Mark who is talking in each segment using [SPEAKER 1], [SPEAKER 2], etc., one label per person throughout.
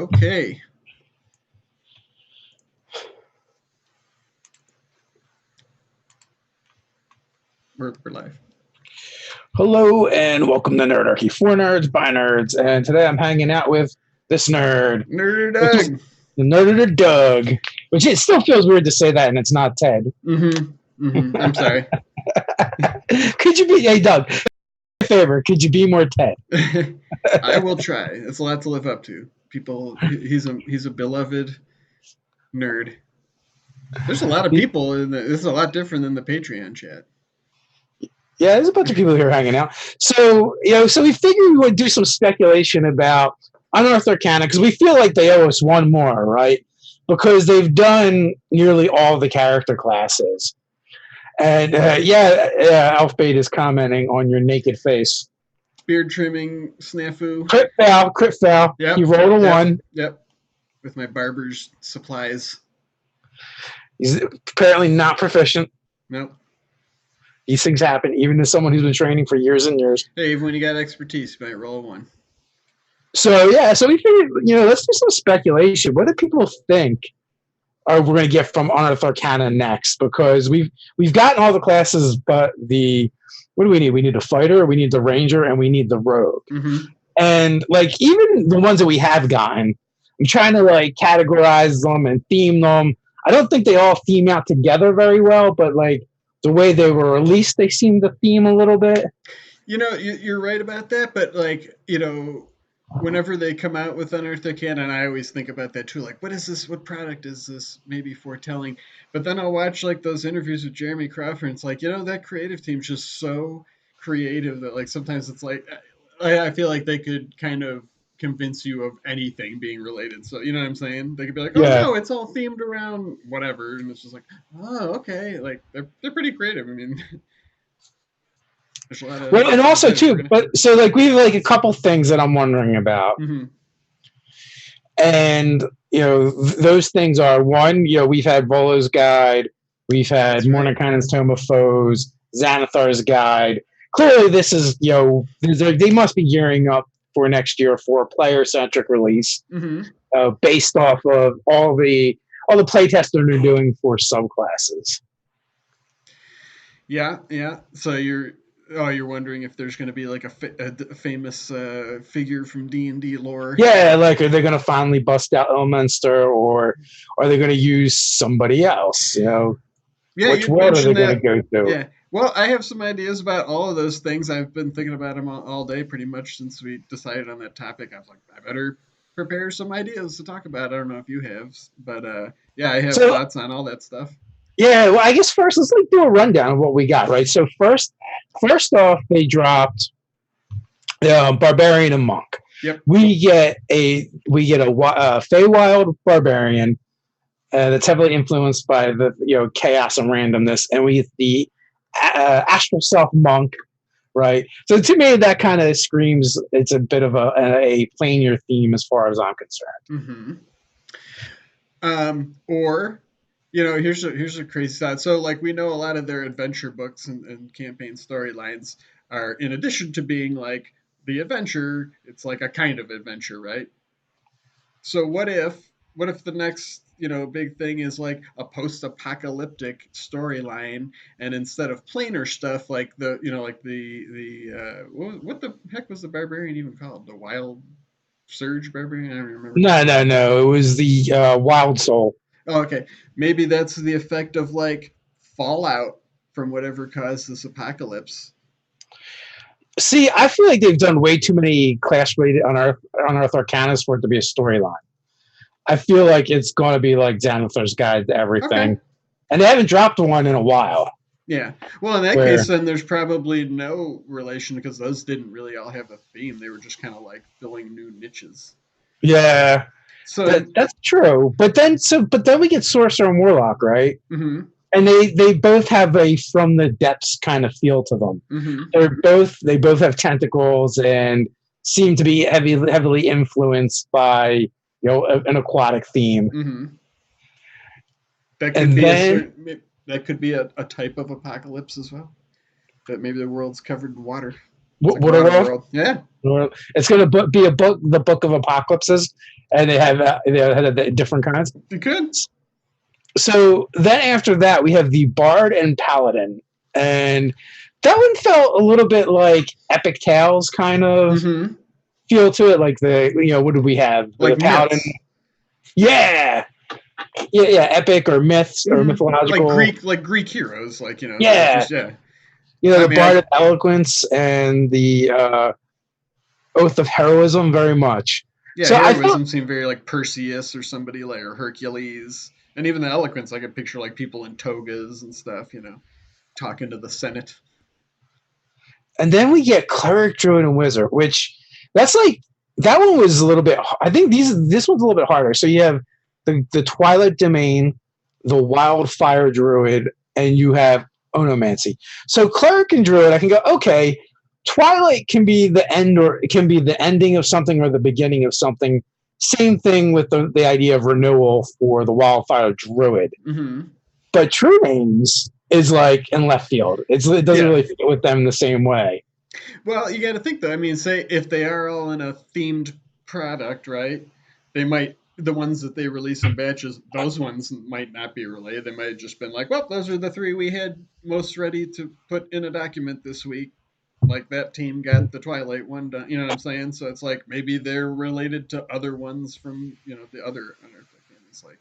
[SPEAKER 1] Okay. We're live.
[SPEAKER 2] Hello and welcome to Nerdarchy, for nerds, by nerds, and today I'm hanging out with this nerd,
[SPEAKER 1] Nerder Doug.
[SPEAKER 2] The Nerder Doug, which it still feels weird to say that, and it's not Ted.
[SPEAKER 1] I'm sorry.
[SPEAKER 2] Could you be, hey Doug, a favor, could you be more Ted?
[SPEAKER 1] I will try. It's a lot to live up to. People, he's a beloved nerd. There's a lot of people in this is a lot different than the Patreon chat.
[SPEAKER 2] Yeah, there's a bunch of people here hanging out. So we figured we would do some speculation about Unearthed Arcana because we feel like they owe us one more, right? Because they've done nearly all the character classes. And Alf Bait is commenting on your naked face.
[SPEAKER 1] Beard trimming snafu.
[SPEAKER 2] Crit foul.
[SPEAKER 1] Yep.
[SPEAKER 2] You rolled a 1.
[SPEAKER 1] Yep. With my barber's supplies.
[SPEAKER 2] He's apparently not proficient.
[SPEAKER 1] Nope.
[SPEAKER 2] These things happen, even to someone who's been training for years and years.
[SPEAKER 1] Hey, even when you got expertise, you might roll a 1.
[SPEAKER 2] So we figured, let's do some speculation. What do people think we're going to get from Unearthed Arcana next? Because we've gotten all the classes, but what do we need? We need a fighter, we need the ranger, and we need the rogue.
[SPEAKER 1] Mm-hmm.
[SPEAKER 2] And even the ones that we have gotten, I'm trying to categorize them and theme them. I don't think they all theme out together very well, but the way they were released, they seem to theme a little bit.
[SPEAKER 1] You're right about that, but whenever they come out with Unearthed Arcana, and I always think about that too, what is this? What product is this maybe foretelling? But then I'll watch those interviews with Jeremy Crawford, and it's that creative team's just so creative that sometimes it's I feel like they could kind of convince you of anything being related. So you know what I'm saying? They could be no, it's all themed around whatever, and it's just oh, okay. They're pretty creative. I mean, there's a lot of
[SPEAKER 2] and also too, but so we have a couple things that I'm wondering about.
[SPEAKER 1] Mm-hmm.
[SPEAKER 2] And those things are one, we've had Volo's Guide, we've had Mordenkainen's Tome of Foes, Xanathar's Guide. Clearly this is they must be gearing up for next year for a player-centric release, based off of all the playtesting they're doing for subclasses.
[SPEAKER 1] Yeah. So you're wondering if there's going to be a famous figure from D&D lore.
[SPEAKER 2] Yeah, are they going to finally bust out Elminster, or are they going to use somebody else?
[SPEAKER 1] Yeah,
[SPEAKER 2] which world are they going to go to?
[SPEAKER 1] Yeah. Well, I have some ideas about all of those things. I've been thinking about them all day pretty much since we decided on that topic. I was I better prepare some ideas to talk about. I don't know if you have, but I have thoughts on all that stuff.
[SPEAKER 2] Yeah, well, I guess first let's do a rundown of what we got, right? So first off, they dropped Barbarian and Monk.
[SPEAKER 1] Yep.
[SPEAKER 2] We get a Feywild Barbarian that's heavily influenced by the chaos and randomness, and we get the Astral Self Monk, right? So to me, that kind of screams it's a bit of a planier theme as far as I'm concerned.
[SPEAKER 1] Mm-hmm. Or here's a crazy thought. So we know a lot of their adventure books and campaign storylines are, in addition to being the adventure, it's a kind of adventure, right? So what if the next big thing is a post-apocalyptic storyline, and instead of planar stuff what the heck was the barbarian even called? The Wild Surge Barbarian? I don't remember.
[SPEAKER 2] No. It was the Wild Soul.
[SPEAKER 1] Oh, okay. Maybe that's the effect of fallout from whatever caused this apocalypse.
[SPEAKER 2] See, I feel like they've done way too many class-rated Unearthed Arcanas for it to be a storyline. I feel like it's going to be Xanathar's Guide to Everything. Okay. And they haven't dropped one in a while.
[SPEAKER 1] Yeah. Well, in that case, then there's probably no relation because those didn't really all have a theme. They were just kind of filling new niches.
[SPEAKER 2] Yeah. So that's true. But then we get Sorcerer and Warlock, right?
[SPEAKER 1] Mm-hmm.
[SPEAKER 2] And they both have a from the depths kind of feel to them.
[SPEAKER 1] Mm-hmm.
[SPEAKER 2] They both have tentacles and seem to be heavily influenced by an aquatic theme.
[SPEAKER 1] Mm-hmm. That could be a type of apocalypse as well. That maybe the world's covered in water.
[SPEAKER 2] Waterworld.
[SPEAKER 1] Yeah.
[SPEAKER 2] It's going to be a book, the Book of Apocalypses, and they have different kinds.
[SPEAKER 1] You could.
[SPEAKER 2] So then after that, we have the Bard and Paladin, and that one felt a little bit like Epic Tales kind of feel to it. Like what did we have?
[SPEAKER 1] Like
[SPEAKER 2] the Paladin.
[SPEAKER 1] myths.
[SPEAKER 2] Yeah, epic or myths or mythological,
[SPEAKER 1] like Greek heroes,
[SPEAKER 2] Yeah. The Bard of Eloquence and the Oath of Heroism, very much.
[SPEAKER 1] Yeah, so heroism seemed very like Perseus or somebody like, or Hercules, and even the Eloquence. I could picture like people in togas and stuff, talking to the Senate.
[SPEAKER 2] And then we get Cleric, Druid, and Wizard, which that's like that one was a little bit. I think this one's a little bit harder. So you have the Twilight Domain, the Wildfire Druid, and you have Onomancy. So Cleric and Druid, I can go, okay, Twilight can be the end, or it can be the ending of something or the beginning of something. Same thing with the idea of renewal for the Wildfire Druid. But True Names is like in left field. It doesn't really fit with them the same way.
[SPEAKER 1] Well, you got to think though. I mean, say if they are all in a themed product, right? They might, the ones that they release in batches, those ones might not be related. They might have just been like, well, those are the 3 we had most ready to put in a document this week. Like that team got the Twilight one done. You know what I'm saying? So it's like maybe they're related to other ones from the other Unearthed Arcana. It's like,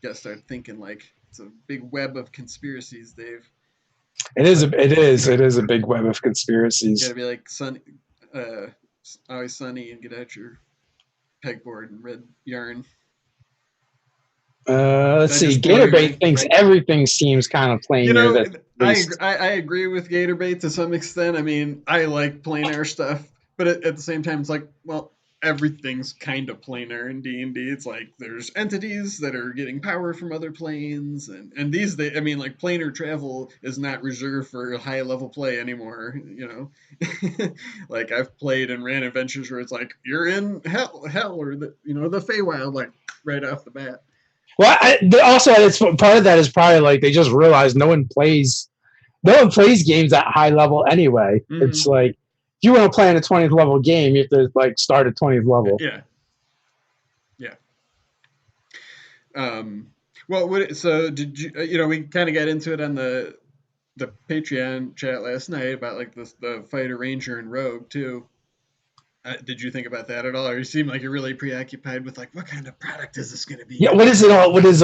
[SPEAKER 1] gotta start thinking like it's a big web of conspiracies, Dave.
[SPEAKER 2] It is a big web of conspiracies.
[SPEAKER 1] You gotta be like Always Sunny and get out your pegboard and red yarn.
[SPEAKER 2] Let's see. Gatorbait thinks everything seems kind of plain.
[SPEAKER 1] I agree with Gatorbait to some extent. I mean, I like planar stuff, but at the same time, it's like, well, everything's kind of planar in D&D. It's like there's entities that are getting power from other planes, and these like planar travel is not reserved for high level play anymore. Like I've played and ran adventures where it's like you're in hell or the Feywild, like right off the bat.
[SPEAKER 2] Well, also it's part of that is probably like they just realized no one plays games at high level anyway. It's like, if you want to play in a 20th level game, you have to like start at 20th level.
[SPEAKER 1] Yeah. Well, so did you? We kind of got into it on the Patreon chat last night about like the fighter, ranger, and rogue too. Did you think about that at all, or you seem like you're really preoccupied with like what kind of product is this going to be?
[SPEAKER 2] Yeah, what does it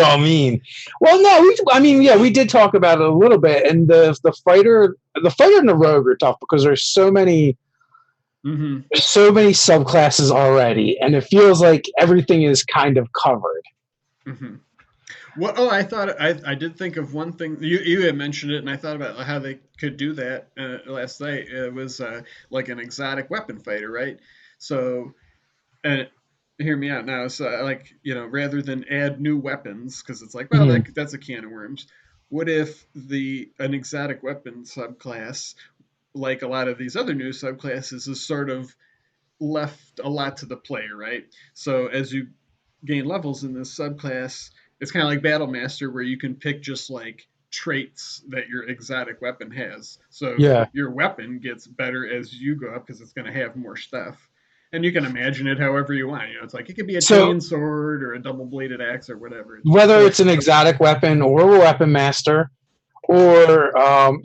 [SPEAKER 2] all mean? Well, no, we did talk about it a little bit, and the fighter and the rogue are tough because there's so many subclasses already, and it feels like everything is kind of covered.
[SPEAKER 1] Well, I did think of one thing. You had mentioned it, and I thought about how they could do that last night. It was like an exotic weapon fighter, right? So, and hear me out now. So, like, rather than add new weapons, because it's like, well, that's a can of worms. What if an exotic weapon subclass, like a lot of these other new subclasses, is sort of left a lot to the player, right? So as you gain levels in this subclass, it's kind of like Battle Master, where you can pick just like traits that your exotic weapon has. So your weapon gets better as you go up because it's going to have more stuff. And you can imagine it however you want. It's like it could be a chain sword or a double-bladed axe or whatever.
[SPEAKER 2] Whether it's an exotic weapon or a weapon master or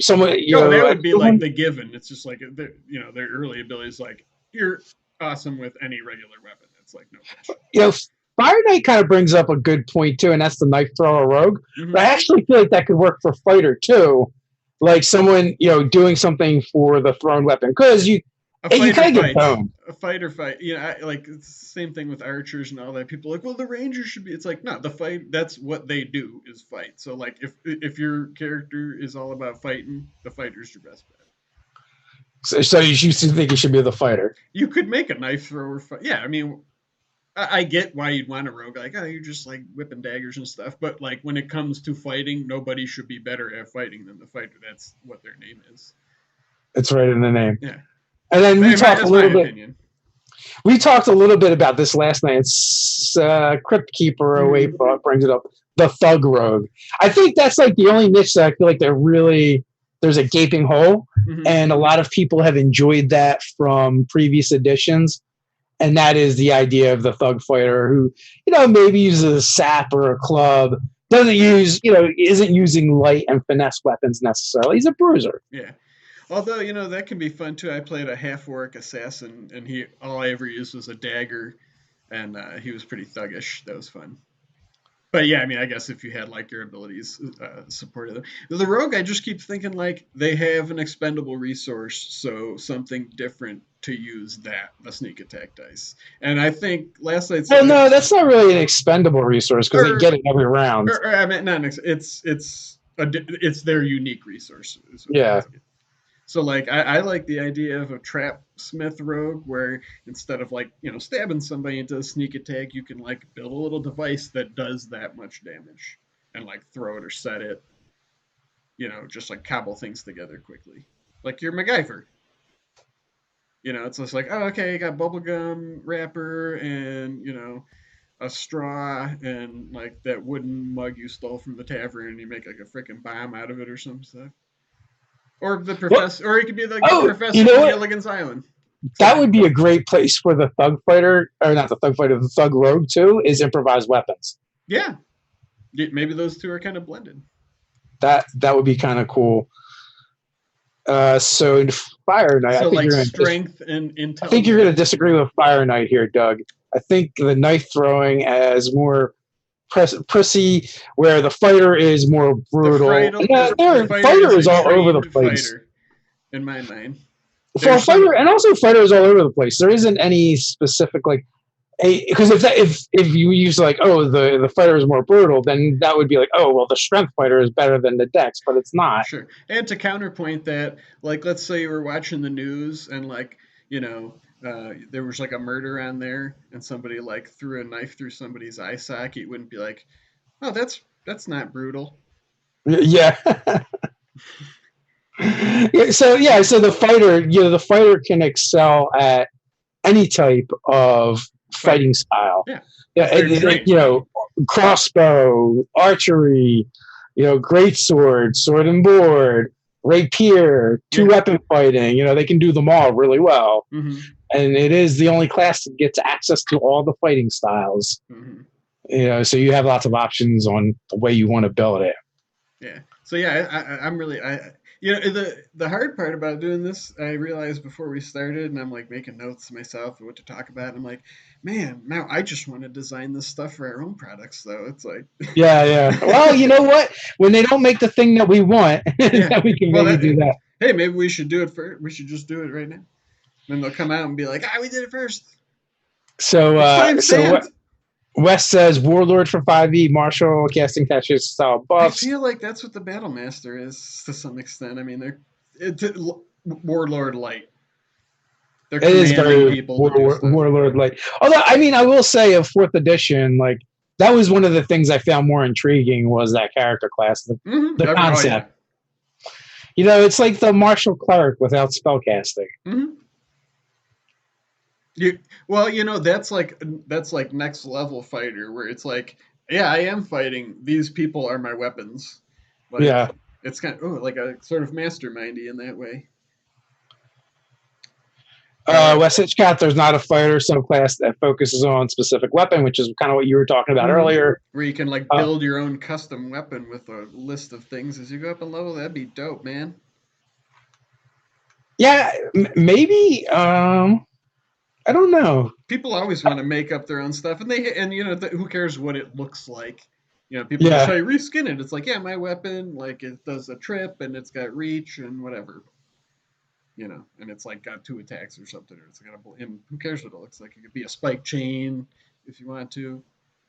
[SPEAKER 2] someone.
[SPEAKER 1] That would be like the given. It's just like their early abilities. Like you're awesome with any regular weapon. It's like no question.
[SPEAKER 2] Fire Knight kind of brings up a good point too, and that's the knife thrower rogue. But I actually feel like that could work for fighter too, like someone doing something for the thrown weapon, because you kind of get boned.
[SPEAKER 1] A fighter fight, like it's the same thing with archers and all that. People are like, well, the rangers should be. It's like, no, the fight. That's what they do is fight. So like, if your character is all about fighting, the fighter's your best bet.
[SPEAKER 2] So you think you should be the fighter?
[SPEAKER 1] You could make a knife thrower fight. Yeah, I mean, I get why you'd want a rogue. Like, oh, you're just like whipping daggers and stuff. But like when it comes to fighting, nobody should be better at fighting than the fighter. That's what their name is.
[SPEAKER 2] It's right in the name.
[SPEAKER 1] Yeah.
[SPEAKER 2] And then we talked a little bit. Opinion. We talked a little bit about this last night. It's Crypt Keeper brings it up. The Thug Rogue. I think that's like the only niche that I feel like they're really there's a gaping hole, and a lot of people have enjoyed that from previous editions. And that is the idea of the thug fighter who, maybe uses a sap or a club, doesn't use, isn't using light and finesse weapons necessarily. He's a bruiser.
[SPEAKER 1] Yeah. Although, that can be fun too. I played a half-orc assassin, and all I ever used was a dagger, and he was pretty thuggish. That was fun. But yeah, I mean, I guess if you had like your abilities supported them. The rogue, I just keep thinking like they have an expendable resource, so something different to use the sneak attack dice. And I think last night's.
[SPEAKER 2] Well, no, that's not really an expendable resource because they get it every round.
[SPEAKER 1] I mean, it's their unique resource.
[SPEAKER 2] Yeah.
[SPEAKER 1] So like I like the idea of a trap smith rogue where instead of like stabbing somebody into a sneak attack, you can like build a little device that does that much damage and like throw it or set it, just like cobble things together quickly, like your MacGyver. It's just like, oh, okay, you got bubblegum wrapper and a straw and like that wooden mug you stole from the tavern, and you make like a freaking bomb out of it or some stuff. Or the professor, or he could be like the professor from Gilligan's Island.
[SPEAKER 2] That would be a great place for the thug fighter, or not the thug fighter, the thug rogue too, is improvised weapons.
[SPEAKER 1] Yeah. Maybe those two are kind of blended.
[SPEAKER 2] That would be kind of cool. So in Fire Knight,
[SPEAKER 1] so I think like strength and intelligence.
[SPEAKER 2] I think you're going to disagree with Fire Knight here, Doug. I think the knife throwing as more prissy, where the fighter is more brutal. The fighter is all over the place. Fighter,
[SPEAKER 1] in my mind.
[SPEAKER 2] For a fighter, and also fighters all over the place. There isn't any specific like, because if you use like, oh, the fighter is more brutal, then that would be like, oh, well, the strength fighter is better than the dex, but it's not.
[SPEAKER 1] Sure. And to counterpoint that, like, let's say you were watching the news and like, there was like a murder on there, and somebody like threw a knife through somebody's eye socket. You wouldn't be like, oh, that's not brutal.
[SPEAKER 2] Yeah. So the fighter can excel at any type of fighting style.
[SPEAKER 1] Yeah.
[SPEAKER 2] Crossbow, archery, great sword and board, rapier, two-weapon fighting. They can do them all really well.
[SPEAKER 1] Mm-hmm.
[SPEAKER 2] And it is the only class that gets access to all the fighting styles.
[SPEAKER 1] Mm-hmm.
[SPEAKER 2] So you have lots of options on the way you want to build it.
[SPEAKER 1] Yeah. So yeah, I'm really the hard part about doing this, I realized before we started, and I'm like making notes to myself of what to talk about. And I'm like, man, now I just want to design this stuff for our own products, though. It's like,
[SPEAKER 2] yeah. Well, you know what? When they don't make the thing that we want, then we can maybe do that.
[SPEAKER 1] Hey, maybe we should do it first. We should just do it right now. Then they'll come out and be like, we did it first.
[SPEAKER 2] So Wes says Warlord for 5e, Martial, casting catches style buffs.
[SPEAKER 1] I feel like that's what the Battle Master is to some extent. I mean, they're Warlord light. They're commanding people.
[SPEAKER 2] Warlord light. Although, I mean, I will say of 4th edition, like that was one of the things I found more intriguing was that character class, the concept. It's like the martial cleric without spellcasting.
[SPEAKER 1] Mm-hmm. That's like next level fighter where it's like, yeah, I am fighting. These people are my weapons. Like, it's kind of like a sort of mastermindy in that way.
[SPEAKER 2] West Hitchcock, there's not a fighter subclass that focuses on specific weapon, which is kind of what you were talking about earlier.
[SPEAKER 1] Where you can like build your own custom weapon with a list of things as you go up in level. That'd be dope, man.
[SPEAKER 2] Yeah, maybe. I don't know.
[SPEAKER 1] People always want to make up their own stuff, and who cares what it looks like? People just try to reskin it. It's like, yeah, my weapon, like it does a trip and it's got reach and whatever. And it's like got 2 attacks or something. Or it's got and who cares what it looks like? It could be a spike chain if you want to.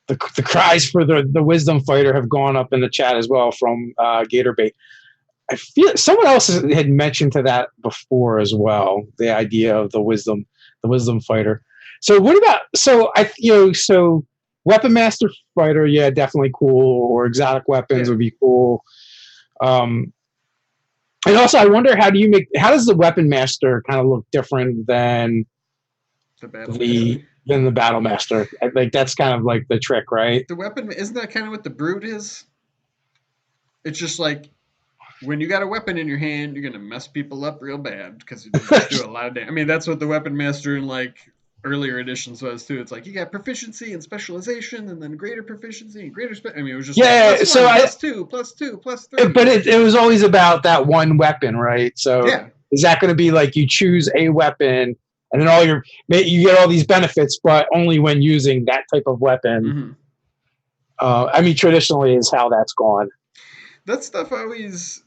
[SPEAKER 2] The cries for the wisdom fighter have gone up in the chat as well from Gatorbait. I feel someone else had mentioned to that before as well. The idea of the wisdom fighter. So what about so weapon master fighter? Yeah, definitely cool. Or exotic weapons would be cool. And also, I wonder how does the weapon master kind of look different than the battle master? I think that's kind of like the trick, right?
[SPEAKER 1] The weapon isn't that kind of what the brute is? It's just like when you got a weapon in your hand, you're gonna mess people up real bad because you just do a lot of damage. I mean, that's what the weapon master in like earlier editions was too. It's like you got proficiency and specialization, and then greater proficiency and greater. I mean, it was just like
[SPEAKER 2] Yeah,
[SPEAKER 1] plus
[SPEAKER 2] so
[SPEAKER 1] one,
[SPEAKER 2] I,
[SPEAKER 1] plus two, plus two, plus three.
[SPEAKER 2] but it was always about that one weapon, right? So
[SPEAKER 1] Yeah.
[SPEAKER 2] is that going to be like you choose a weapon and then you get all these benefits, but only when using that type of weapon?
[SPEAKER 1] Mm-hmm.
[SPEAKER 2] I mean, traditionally is how that's gone.
[SPEAKER 1] That stuff always.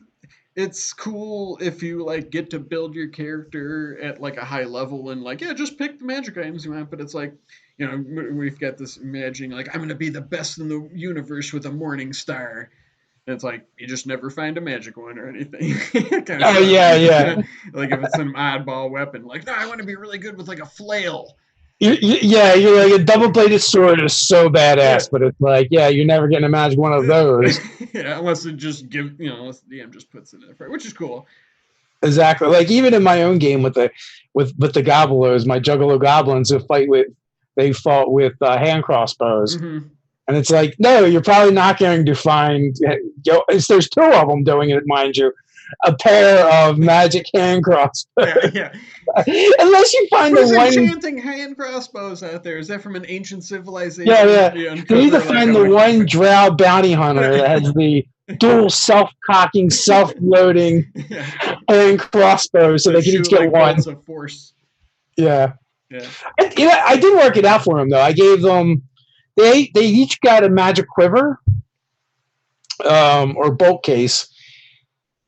[SPEAKER 1] It's cool if you like get to build your character at like a high level and like yeah, just pick the magic items you want. But it's like we've got this imagining like I'm gonna be the best in the universe with a morning star. And it's like you just never find a magic one or anything. Kind of
[SPEAKER 2] Oh
[SPEAKER 1] sucks.
[SPEAKER 2] yeah, yeah.
[SPEAKER 1] Like if it's an oddball weapon, like no, I want to be really good with like a flail.
[SPEAKER 2] Yeah, you're like a double-bladed sword is so
[SPEAKER 1] Yeah.
[SPEAKER 2] badass, but it's like, yeah, you're never getting a magic one of those.
[SPEAKER 1] Yeah, unless it just unless the DM just puts it in there, which is cool.
[SPEAKER 2] Exactly. Like even in my own game with the gobblers, my juggalo goblins who they fought with hand crossbows,
[SPEAKER 1] Mm-hmm.
[SPEAKER 2] and it's like, no, you're probably not going to find. There's two of them doing it, mind you, a pair of magic hand crossbows.
[SPEAKER 1] Yeah.
[SPEAKER 2] Unless you find
[SPEAKER 1] Who's
[SPEAKER 2] the one.
[SPEAKER 1] enchanting hand crossbows out there? Is that from an ancient civilization?
[SPEAKER 2] Yeah. You need to find the one drow bounty hunter that has the dual self-cocking, self-loading hand crossbows, so they can each get one.
[SPEAKER 1] Of force.
[SPEAKER 2] Yeah.
[SPEAKER 1] Yeah.
[SPEAKER 2] I did work it out for them though. I gave them they each got a magic quiver, or bolt case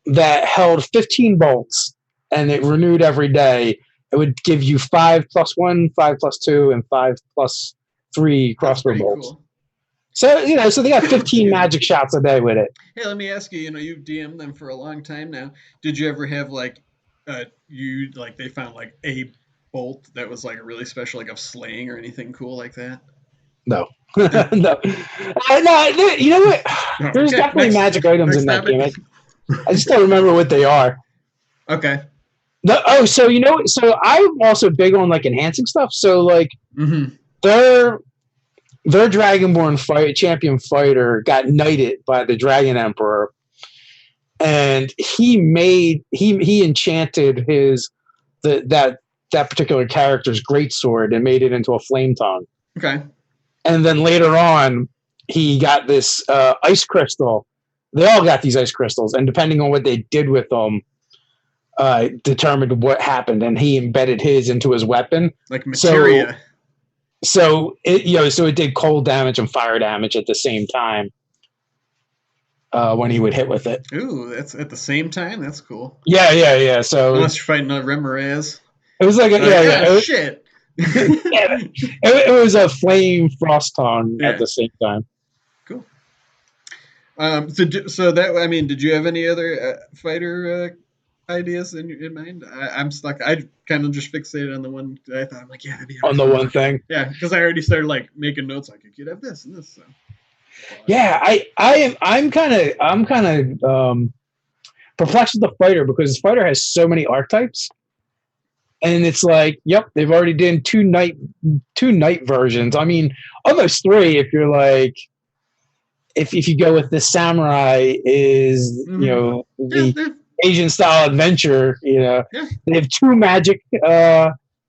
[SPEAKER 2] that held 15 bolts, and it renewed every day. It would give you 5+1, 5+2, and 5+3 crossbow bolts. Cool. So so they got 15 magic shots a day with it.
[SPEAKER 1] Hey, let me ask you. You've DM'd them for a long time now. Did you ever have like they found like a bolt that was like a really special, like of slaying or anything cool like that?
[SPEAKER 2] No. No. You know what? There's definitely magic items in that game. I just don't remember what they are.
[SPEAKER 1] Okay.
[SPEAKER 2] No, so so I'm also big on like enhancing stuff. So like their Dragonborn champion fighter got knighted by the Dragon Emperor, and he enchanted that particular character's greatsword and made it into a flame tongue.
[SPEAKER 1] Okay.
[SPEAKER 2] And then later on, he got this ice crystal. They all got these ice crystals, and depending on what they did with them, determined what happened. And he embedded his into his weapon,
[SPEAKER 1] like materia.
[SPEAKER 2] So it did cold damage and fire damage at the same time when he would hit with it.
[SPEAKER 1] Ooh, that's at the same time. That's cool.
[SPEAKER 2] Yeah. So
[SPEAKER 1] unless you're fighting a Remoraz,
[SPEAKER 2] it was like
[SPEAKER 1] shit.
[SPEAKER 2] It was a flame frost tongue at the same time.
[SPEAKER 1] Cool. So that did you have any other fighter ideas in mind? I'm stuck. I kind of just fixated on the one. I thought I'm like, yeah, that'd be
[SPEAKER 2] on the one thing.
[SPEAKER 1] Yeah, because I already started like making notes. Like, you could have this and this. So.
[SPEAKER 2] Yeah, I'm kind of perplexed with the fighter because the fighter has so many archetypes. And it's like, yep, they've already done two knight versions. I mean, almost 3 if you're like, if you go with the samurai is the Asian style adventure. They have 2 magic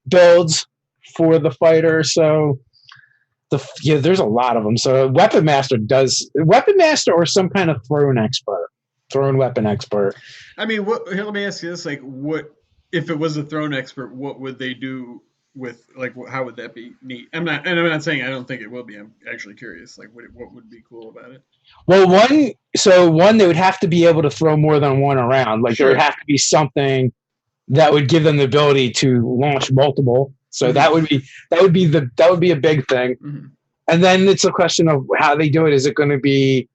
[SPEAKER 2] builds for the fighter. So there's a lot of them. So weapon master or some kind of thrown weapon expert.
[SPEAKER 1] I mean, let me ask you this: like, what? If it was a thrown expert, what would they do with how would that be neat? I'm not saying I don't think it will be. I'm actually curious. Like, what would be cool about it?
[SPEAKER 2] Well, one they would have to be able to throw more than one around. Like there would have to be something that would give them the ability to launch multiple. So that would be a big thing. Mm-hmm. And then it's a question of how they do it. Is it going to be?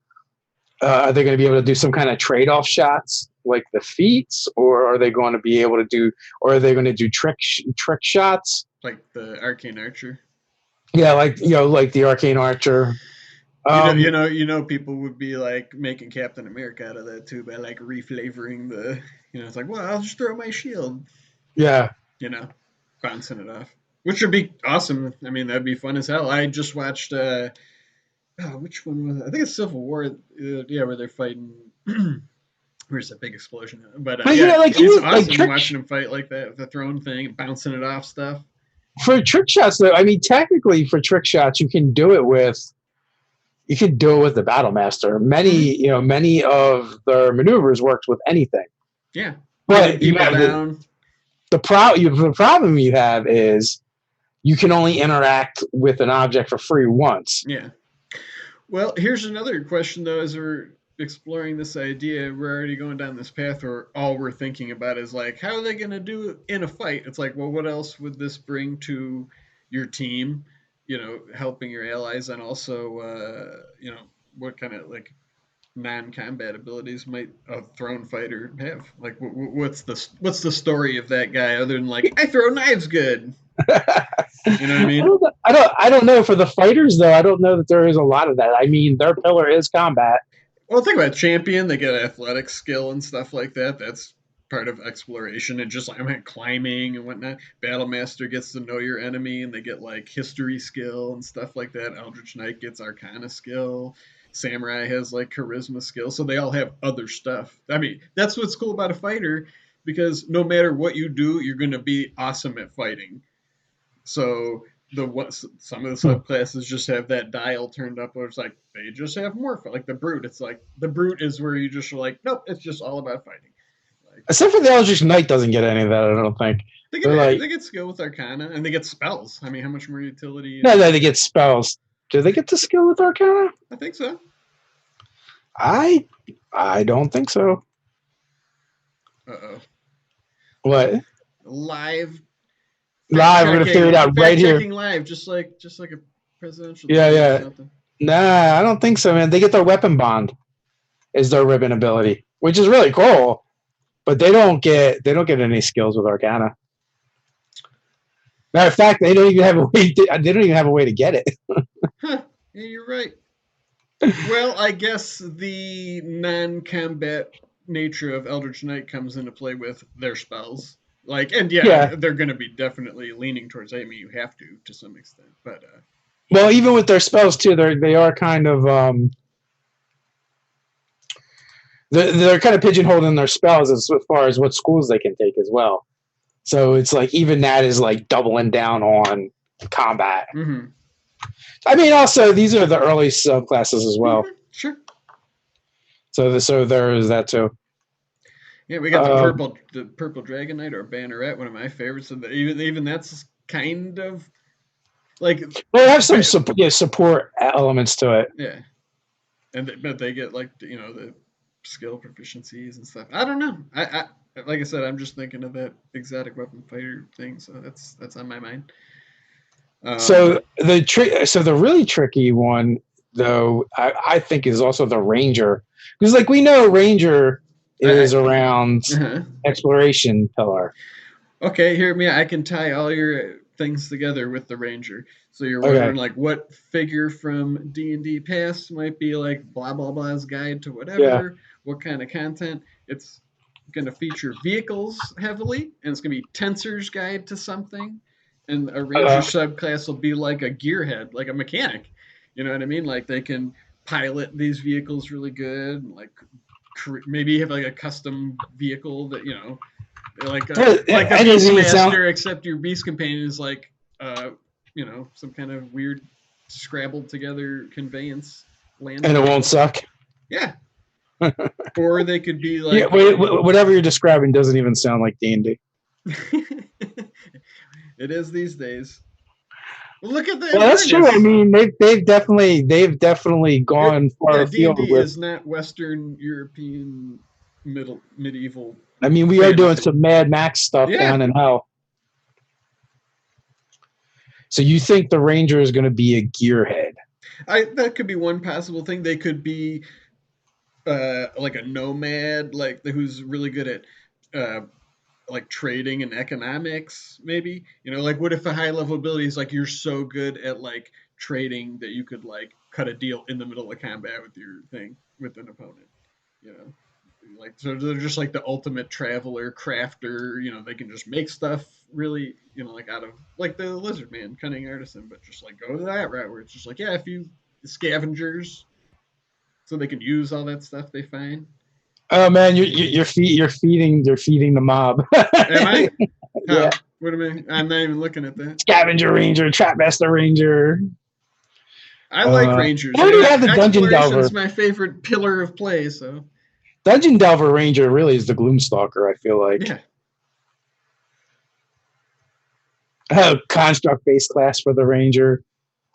[SPEAKER 2] Are they going to be able to do some kind of trade-off shots like the feats, or are they going to be able to do? Or are they going to do trick shots
[SPEAKER 1] like the arcane archer?
[SPEAKER 2] Yeah, like the arcane archer.
[SPEAKER 1] People would be like making Captain America out of that too by like reflavoring the. It's like, well, I'll just throw my shield.
[SPEAKER 2] Yeah.
[SPEAKER 1] Bouncing it off, which would be awesome. I mean, that'd be fun as hell. I just watched. Which one was it? I think it's Civil War. Where they're fighting. Where's that big explosion? But
[SPEAKER 2] But
[SPEAKER 1] yeah,
[SPEAKER 2] like
[SPEAKER 1] it's
[SPEAKER 2] even like
[SPEAKER 1] awesome watching him fight like that, the throwing thing, bouncing it off stuff.
[SPEAKER 2] for trick shots though, I mean technically for trick shots you can do it with the battle master. Many of their maneuvers works with anything.
[SPEAKER 1] Yeah, pinning
[SPEAKER 2] But you
[SPEAKER 1] people
[SPEAKER 2] have
[SPEAKER 1] down.
[SPEAKER 2] the problem you have is you can only interact with an object for free once.
[SPEAKER 1] Yeah. Well, here's another question though. As we're exploring this idea, we're already going down this path where all we're thinking about is like, how are they going to do in a fight? It's like, well, what else would this bring to your team? Helping your allies, and also, what kind of like non-combat abilities might a thrown fighter have? Like, what's the story of that guy other than like, I throw knives good? You know what I mean?
[SPEAKER 2] I don't know for the fighters though. I don't know that there is a lot of that. I mean, their pillar is combat.
[SPEAKER 1] Well, think about champion. They get athletic skill and stuff like that. That's part of exploration and just like climbing and whatnot. Battle Master gets to know your enemy, and they get like history skill and stuff like that. Eldritch Knight gets Arcana skill. Samurai has like charisma skill. So they all have other stuff. I mean, that's what's cool about a fighter, because no matter what you do, you're going to be awesome at fighting. So some of the subclasses just have that dial turned up where it's like they just have more like the brute. It's like the brute is where you just are like, nope, it's just all about fighting. Like,
[SPEAKER 2] Except for the Eldritch Knight doesn't get any of that. I don't think
[SPEAKER 1] they get skill with Arcana, and they get spells. I mean, how much more utility?
[SPEAKER 2] No, they get spells. Do they get the skill with Arcana?
[SPEAKER 1] I think so.
[SPEAKER 2] I don't think so. What?
[SPEAKER 1] Live,
[SPEAKER 2] we're gonna figure it out right here.
[SPEAKER 1] Live, just like a presidential.
[SPEAKER 2] Yeah. Or something. Nah, I don't think so, man. They get their weapon bond is their ribbon ability, which is really cool. But they don't get any skills with Arcana. Matter of fact, they don't even have a way to get it.
[SPEAKER 1] Huh. Yeah, you're right. Well, I guess the non-combat nature of Eldritch Knight comes into play with their spells. Like, and they're going to be definitely leaning towards. I mean, you have to some extent, but
[SPEAKER 2] well, even with their spells too, they are kind of they're kind of pigeonholed in their spells as far as what schools they can take as well. So it's like even that is like doubling down on combat.
[SPEAKER 1] Mm-hmm.
[SPEAKER 2] I mean, also these are the early subclasses as well.
[SPEAKER 1] Mm-hmm. Sure.
[SPEAKER 2] So there is that too.
[SPEAKER 1] Yeah, we got the purple Dragon Knight or Banneret, one of my favorites. And even that's kind of like
[SPEAKER 2] they have some support elements to it.
[SPEAKER 1] Yeah, but they get like the skill proficiencies and stuff. I don't know. I like I said, I'm just thinking of that exotic weapon fighter thing, so that's on my mind.
[SPEAKER 2] So the really tricky one though, I think is also the Ranger, because like we know Ranger is around exploration pillar.
[SPEAKER 1] Okay, hear me. I can tie all your things together with the Ranger. So you're wondering like what figure from D&D past might be like blah blah blah's guide to whatever. Yeah. What kind of content? It's going to feature vehicles heavily, and it's going to be Tensor's guide to something. And a Ranger subclass will be like a gearhead, like a mechanic. You know what I mean? Like they can pilot these vehicles really good, and like maybe have like a custom vehicle that like a Beastmaster, except your Beast Companion is like some kind of weird scrabbled together conveyance land.
[SPEAKER 2] And it won't suck.
[SPEAKER 1] Yeah. Or they could be like
[SPEAKER 2] whatever you're describing doesn't even sound like D&D.
[SPEAKER 1] It is these days. Well, look at that.
[SPEAKER 2] Well, that's true. I mean, they've definitely gone far afield.
[SPEAKER 1] D&D is not Western European medieval.
[SPEAKER 2] I mean, we are doing some Mad Max stuff down in hell. So you think the Ranger is going to be a gearhead?
[SPEAKER 1] That could be one possible thing. They could be like a nomad, like who's really good at like trading and economics, maybe. Like what if a high level ability is like you're so good at like trading that you could like cut a deal in the middle of combat with your thing with an opponent. Like so they're just like the ultimate traveler, crafter. They can just make stuff really, like out of like the Lizard Man, cunning artisan, but just like go that route where it's just like if you scavengers, so they can use all that stuff they find.
[SPEAKER 2] Oh man, you're feeding the mob.
[SPEAKER 1] Am I?
[SPEAKER 2] Yeah.
[SPEAKER 1] What am I? I'm not even looking at that.
[SPEAKER 2] Scavenger Ranger, Trapmaster Ranger.
[SPEAKER 1] I like Rangers.
[SPEAKER 2] How do you have the Dungeon Delver?
[SPEAKER 1] Exploration's my favorite pillar of play, so.
[SPEAKER 2] Dungeon Delver Ranger really is the Gloomstalker, I feel like.
[SPEAKER 1] Yeah.
[SPEAKER 2] Construct base class for the Ranger.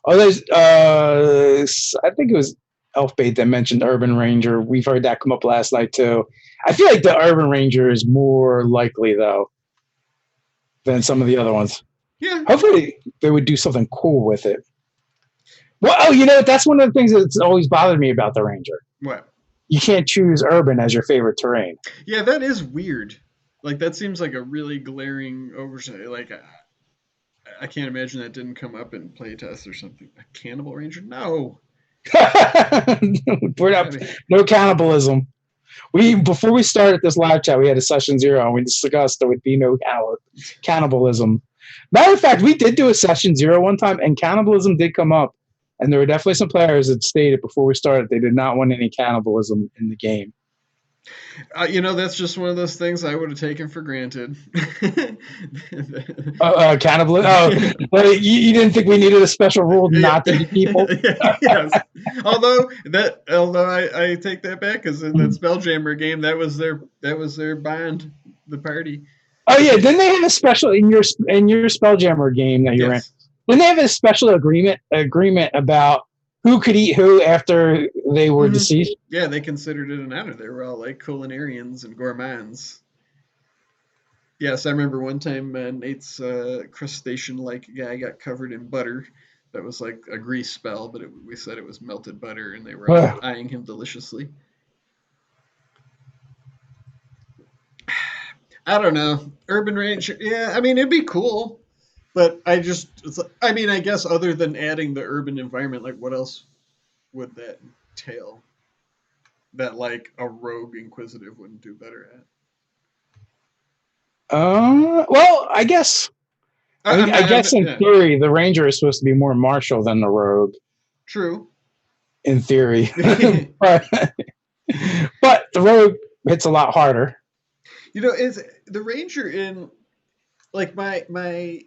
[SPEAKER 2] Oh, there's I think it was Elfbait that mentioned Urban Ranger. We've heard that come up last night too. I feel like the Urban Ranger is more likely though than some of the other ones.
[SPEAKER 1] Yeah.
[SPEAKER 2] Hopefully they would do something cool with it. Well, that's one of the things that's always bothered me about the Ranger.
[SPEAKER 1] What?
[SPEAKER 2] You can't choose urban as your favorite terrain.
[SPEAKER 1] Yeah, that is weird. Like, that seems like a really glaring oversight. Like, I can't imagine that didn't come up in playtest or something. A Cannibal Ranger? No.
[SPEAKER 2] We're not, no cannibalism. Before we started this live chat, we had a session 0 and we discussed there would be no cannibalism. Matter of fact, we did do a session 0 one time and cannibalism did come up. And there were definitely some players that stated before we started they did not want any cannibalism in the game.
[SPEAKER 1] That's just one of those things I would have taken for granted.
[SPEAKER 2] Cannibalism? Oh, well, you didn't think we needed a special rule not to eat people?
[SPEAKER 1] Yes. Although I take that back, because in that Spelljammer game, that was their bond, the party.
[SPEAKER 2] Oh yeah, didn't they have a special in your Spelljammer game that you ran? Didn't they have a special agreement about who could eat who after they were deceased?
[SPEAKER 1] Yeah, they considered it an honor. They were all like culinarians and gourmands. Yes, I remember one time Nate's crustacean-like guy got covered in butter. That was like a grease spell, but we said it was melted butter, and they were all eyeing him deliciously. I don't know. Urban Ranger, yeah, I mean, it'd be cool. But I guess other than adding the urban environment, like what else would that entail that like a rogue inquisitive wouldn't do better at?
[SPEAKER 2] Well, I guess. I guess in theory, the Ranger is supposed to be more martial than the rogue.
[SPEAKER 1] True.
[SPEAKER 2] In theory, but the rogue hits a lot harder.
[SPEAKER 1] Is the Ranger in like my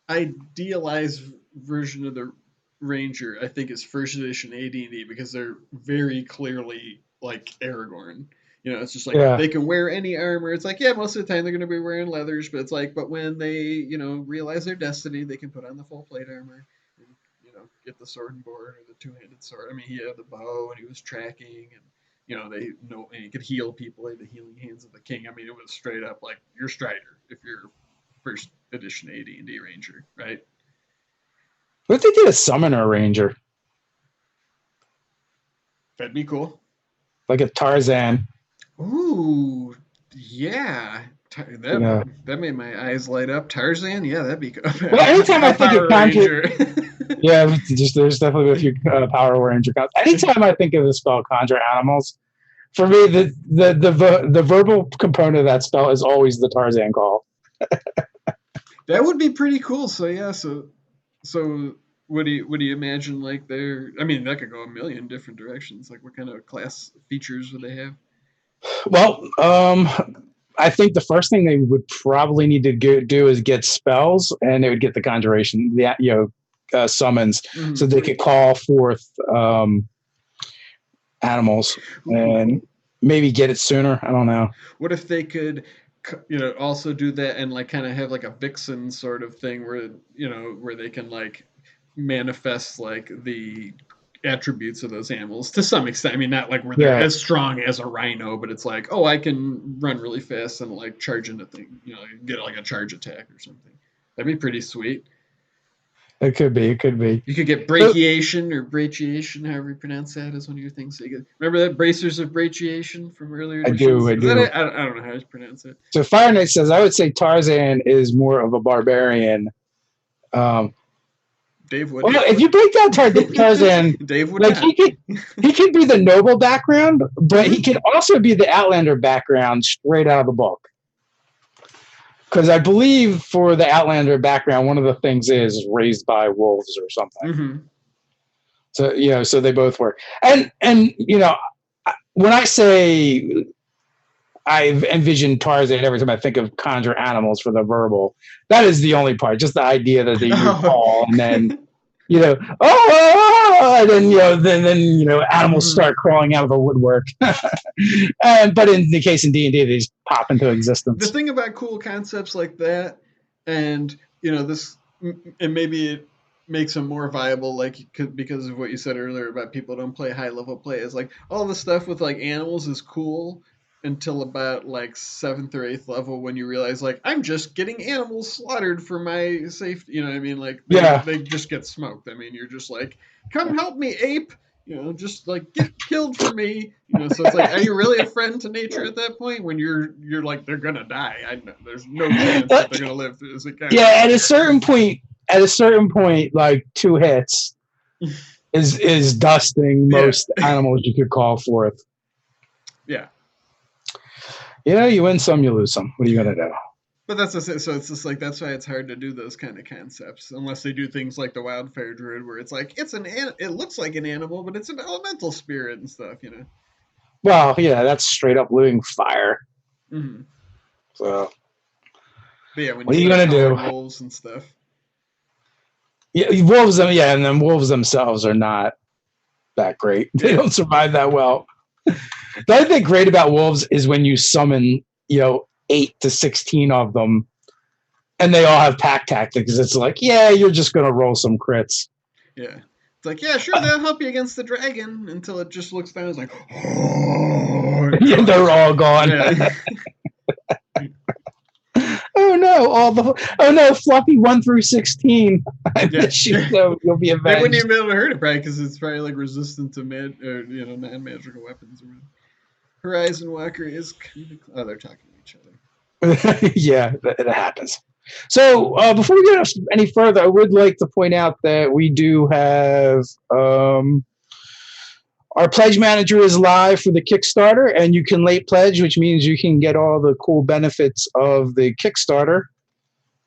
[SPEAKER 1] idealized version of the Ranger, I think, is first edition AD&D, because they're very clearly like Aragorn. It's just like they can wear any armor. It's like, yeah, most of the time they're going to be wearing leathers, but it's like, but when they, realize their destiny, they can put on the full plate armor and, get the sword and board or the two-handed sword. I mean, he had the bow and he was tracking, and, and he could heal people. He had the healing hands of the king. I mean, it was straight up like you're Strider if you're first edition AD&D Ranger, right?
[SPEAKER 2] What if they did a Summoner Ranger?
[SPEAKER 1] That'd be cool.
[SPEAKER 2] Like a Tarzan.
[SPEAKER 1] Ooh, yeah. That made my eyes light up. Tarzan, yeah, that'd be good.
[SPEAKER 2] Well, anytime I think of Ranger, yeah, there's definitely a few Power Ranger. Anytime I think of the spell Conjure Animals, for me, the verbal component of that spell is always the Tarzan call.
[SPEAKER 1] That would be pretty cool. So yeah, so what do you imagine like their? I mean, that could go a million different directions. Like, what kind of class features would they have?
[SPEAKER 2] Well, I think the first thing they would probably need to do is get spells, and they would get the conjuration, summons, so they could call forth animals and maybe get it sooner. I don't know.
[SPEAKER 1] What if they could, also do that and like kind of have like a vixen sort of thing where where they can like manifest like the attributes of those animals to some extent. I mean, not like where they're as strong as a rhino, but it's like, oh, I can run really fast and like charge into things, get like a charge attack or something. That'd be pretty sweet.
[SPEAKER 2] It could be.
[SPEAKER 1] You could get brachiation or brachiation, however you pronounce that, is one of your things. So you could, remember that Bracers of Brachiation from earlier editions?
[SPEAKER 2] I do.
[SPEAKER 1] I don't know how to pronounce it.
[SPEAKER 2] So Fire Knight says, I would say Tarzan is more of a barbarian.
[SPEAKER 1] Dave would.
[SPEAKER 2] Well, if you break down Tarzan,
[SPEAKER 1] Dave would.
[SPEAKER 2] Like he could be the noble background, but he could also be the Outlander background straight out of the book. Because I believe for the Outlander background, one of the things is raised by wolves or something.
[SPEAKER 1] Mm-hmm.
[SPEAKER 2] So so they both work. And when I say I envision Tarzan every time I think of conjure animals for the verbal. That is the only part. Just the idea that they you call and then and then animals start crawling out of the woodwork. But in the case in D&D, they just pop into existence.
[SPEAKER 1] The thing about cool concepts like that, and this, and maybe it makes them more viable, like because of what you said earlier about people don't play high level play, is like all the stuff with like animals is cool until about like 7th or 8th level, when you realize like I'm just getting animals slaughtered for my safety. You know what I mean? Like they just get smoked. I mean, you're just like, come help me, ape. Just like get killed for me. So it's like, are you really a friend to nature at that point? When you're like, they're gonna die. I know there's no chance that they're gonna live through this again.
[SPEAKER 2] Yeah, at a certain point, like 2 hits is dusting most animals you could call forth.
[SPEAKER 1] Yeah.
[SPEAKER 2] You win some, you lose some. What are you gonna do?
[SPEAKER 1] But that's just it. So it's just like, that's why it's hard to do those kind of concepts unless they do things like the Wildfire Druid, where it's like it looks like an animal, but it's an elemental spirit and stuff.
[SPEAKER 2] Well, yeah, that's straight up living fire.
[SPEAKER 1] Mm-hmm.
[SPEAKER 2] So,
[SPEAKER 1] but yeah, when
[SPEAKER 2] what are you gonna do?
[SPEAKER 1] Wolves and stuff.
[SPEAKER 2] Yeah, wolves. Yeah, and then wolves themselves are not that great. They don't survive that well. The other thing great about wolves is when you summon, 8 to 16 of them, and they all have pack tactics. It's like, yeah, you're just gonna roll some crits.
[SPEAKER 1] Yeah, it's like, yeah, sure, they'll help you against the dragon, until it just looks down and is like, oh,
[SPEAKER 2] yeah, they're all gone.
[SPEAKER 1] Yeah.
[SPEAKER 2] Oh no, Fluffy 1 through 16. You'll be avenged.
[SPEAKER 1] They wouldn't even be able to hurt it, probably, because it's probably like resistant to non-magical weapons. Horizon Walker is kind of... Oh, they're talking to each other.
[SPEAKER 2] Yeah, it happens. So before we get any further, I would like to point out that we do have our pledge manager is live for the Kickstarter, and you can late pledge, which means you can get all the cool benefits of the Kickstarter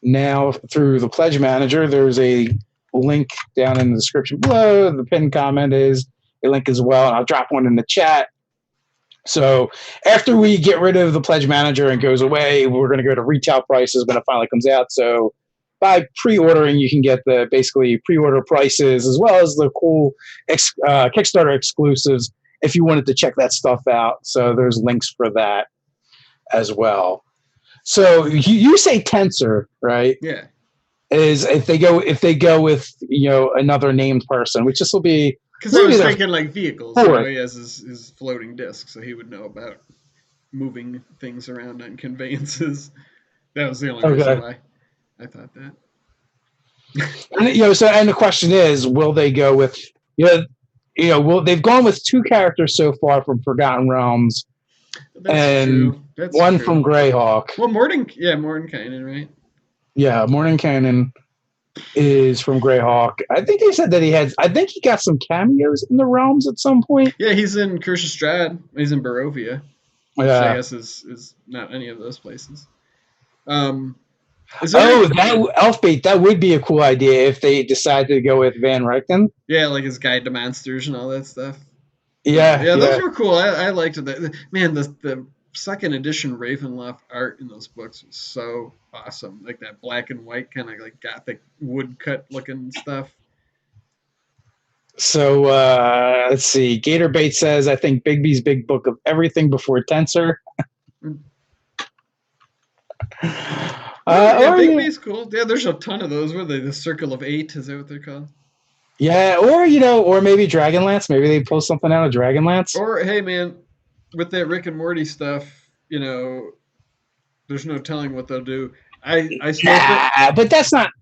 [SPEAKER 2] now through the pledge manager. There's a link down in the description below. The pinned comment is a link as well, and I'll drop one in the chat. So after we get rid of the pledge manager and goes away, we're going to go to retail prices when it finally comes out. So by pre-ordering, you can get the basically pre-order prices as well as the cool Kickstarter exclusives if you wanted to check that stuff out. So there's links for that as well. So you say Tensor, right?
[SPEAKER 1] Yeah.
[SPEAKER 2] Is if they go with another named person, which this will be.
[SPEAKER 1] Because I was thinking like vehicles. He has his floating disc, so he would know about moving things around on conveyances. That was the only reason why I thought that.
[SPEAKER 2] And the question is, will they go with they've gone with 2 characters so far from Forgotten Realms, That's one true. From Greyhawk.
[SPEAKER 1] Well, Mordenkainen, right?
[SPEAKER 2] Yeah, Mordenkainen is from Greyhawk. I think they said that he got some cameos in the Realms at some point.
[SPEAKER 1] Yeah, he's in Curse of Strahd. He's in Barovia. Which I guess is not any of those places.
[SPEAKER 2] Elfbait, that would be a cool idea if they decided to go with Van Richten.
[SPEAKER 1] Yeah, like his Guide to Monsters and all that stuff.
[SPEAKER 2] Yeah,
[SPEAKER 1] those were cool. I liked it. Man, the second edition Ravenloft art in those books was so awesome. Like that black and white kind of like gothic woodcut looking stuff.
[SPEAKER 2] So let's see. Gatorbait says, I think Bigby's big book of everything before Tensor.
[SPEAKER 1] Bigby's cool. Yeah, there's a ton of those. What are they? The Circle of 8? Is that what they're called?
[SPEAKER 2] Yeah, or maybe Dragonlance. Maybe they pull something out of Dragonlance.
[SPEAKER 1] Or hey, man, with that Rick and Morty stuff, there's no telling what they'll do.
[SPEAKER 2] But that's not.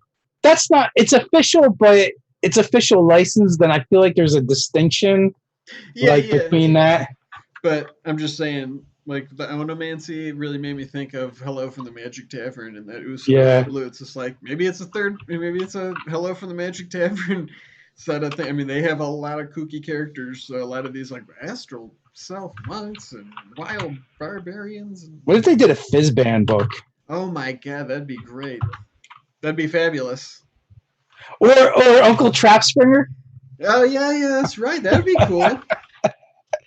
[SPEAKER 2] It's official, but it's official license. Then I feel like there's a distinction, between that.
[SPEAKER 1] But I'm just saying, like the Onomancy really made me think of Hello from the Magic Tavern and that Uso Blue. It's just like maybe it's a Hello from the Magic Tavern sort of thing. I mean, they have a lot of kooky characters. So a lot of these like astral self monks and wild barbarians.
[SPEAKER 2] What if they did a Fizzband book?
[SPEAKER 1] Oh my god, that'd be great. That'd be fabulous.
[SPEAKER 2] Or Uncle Trapspringer.
[SPEAKER 1] Oh yeah, that's right. That'd be cool.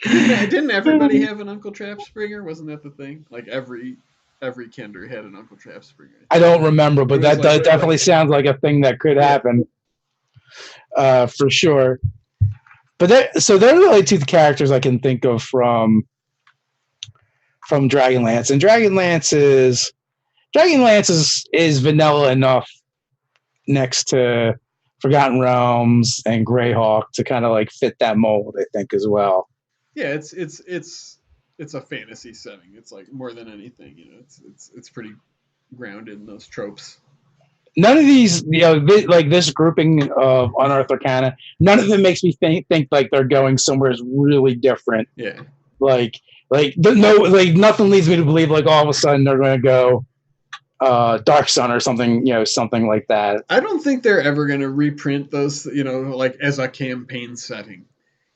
[SPEAKER 1] Didn't everybody have an Uncle Trap Springer? Wasn't that the thing? Like every Kinder had an Uncle Trap Springer.
[SPEAKER 2] I don't remember,
[SPEAKER 1] It
[SPEAKER 2] but
[SPEAKER 1] was
[SPEAKER 2] that definitely sounds like a thing that could happen, for sure. But so they're the only two characters I can think of from Dragonlance, and Dragonlance is vanilla enough next to Forgotten Realms and Greyhawk to kind of like fit that mold, I think, as well.
[SPEAKER 1] Yeah, it's a fantasy setting. It's like more than anything, it's pretty grounded in those tropes.
[SPEAKER 2] None of these, like this grouping of Unearthed Arcana, none of them makes me think like they're going somewhere really different.
[SPEAKER 1] Yeah.
[SPEAKER 2] Like nothing leads me to believe like all of a sudden they're going to go Dark Sun or something, something like that.
[SPEAKER 1] I don't think they're ever going to reprint those, like as a campaign setting.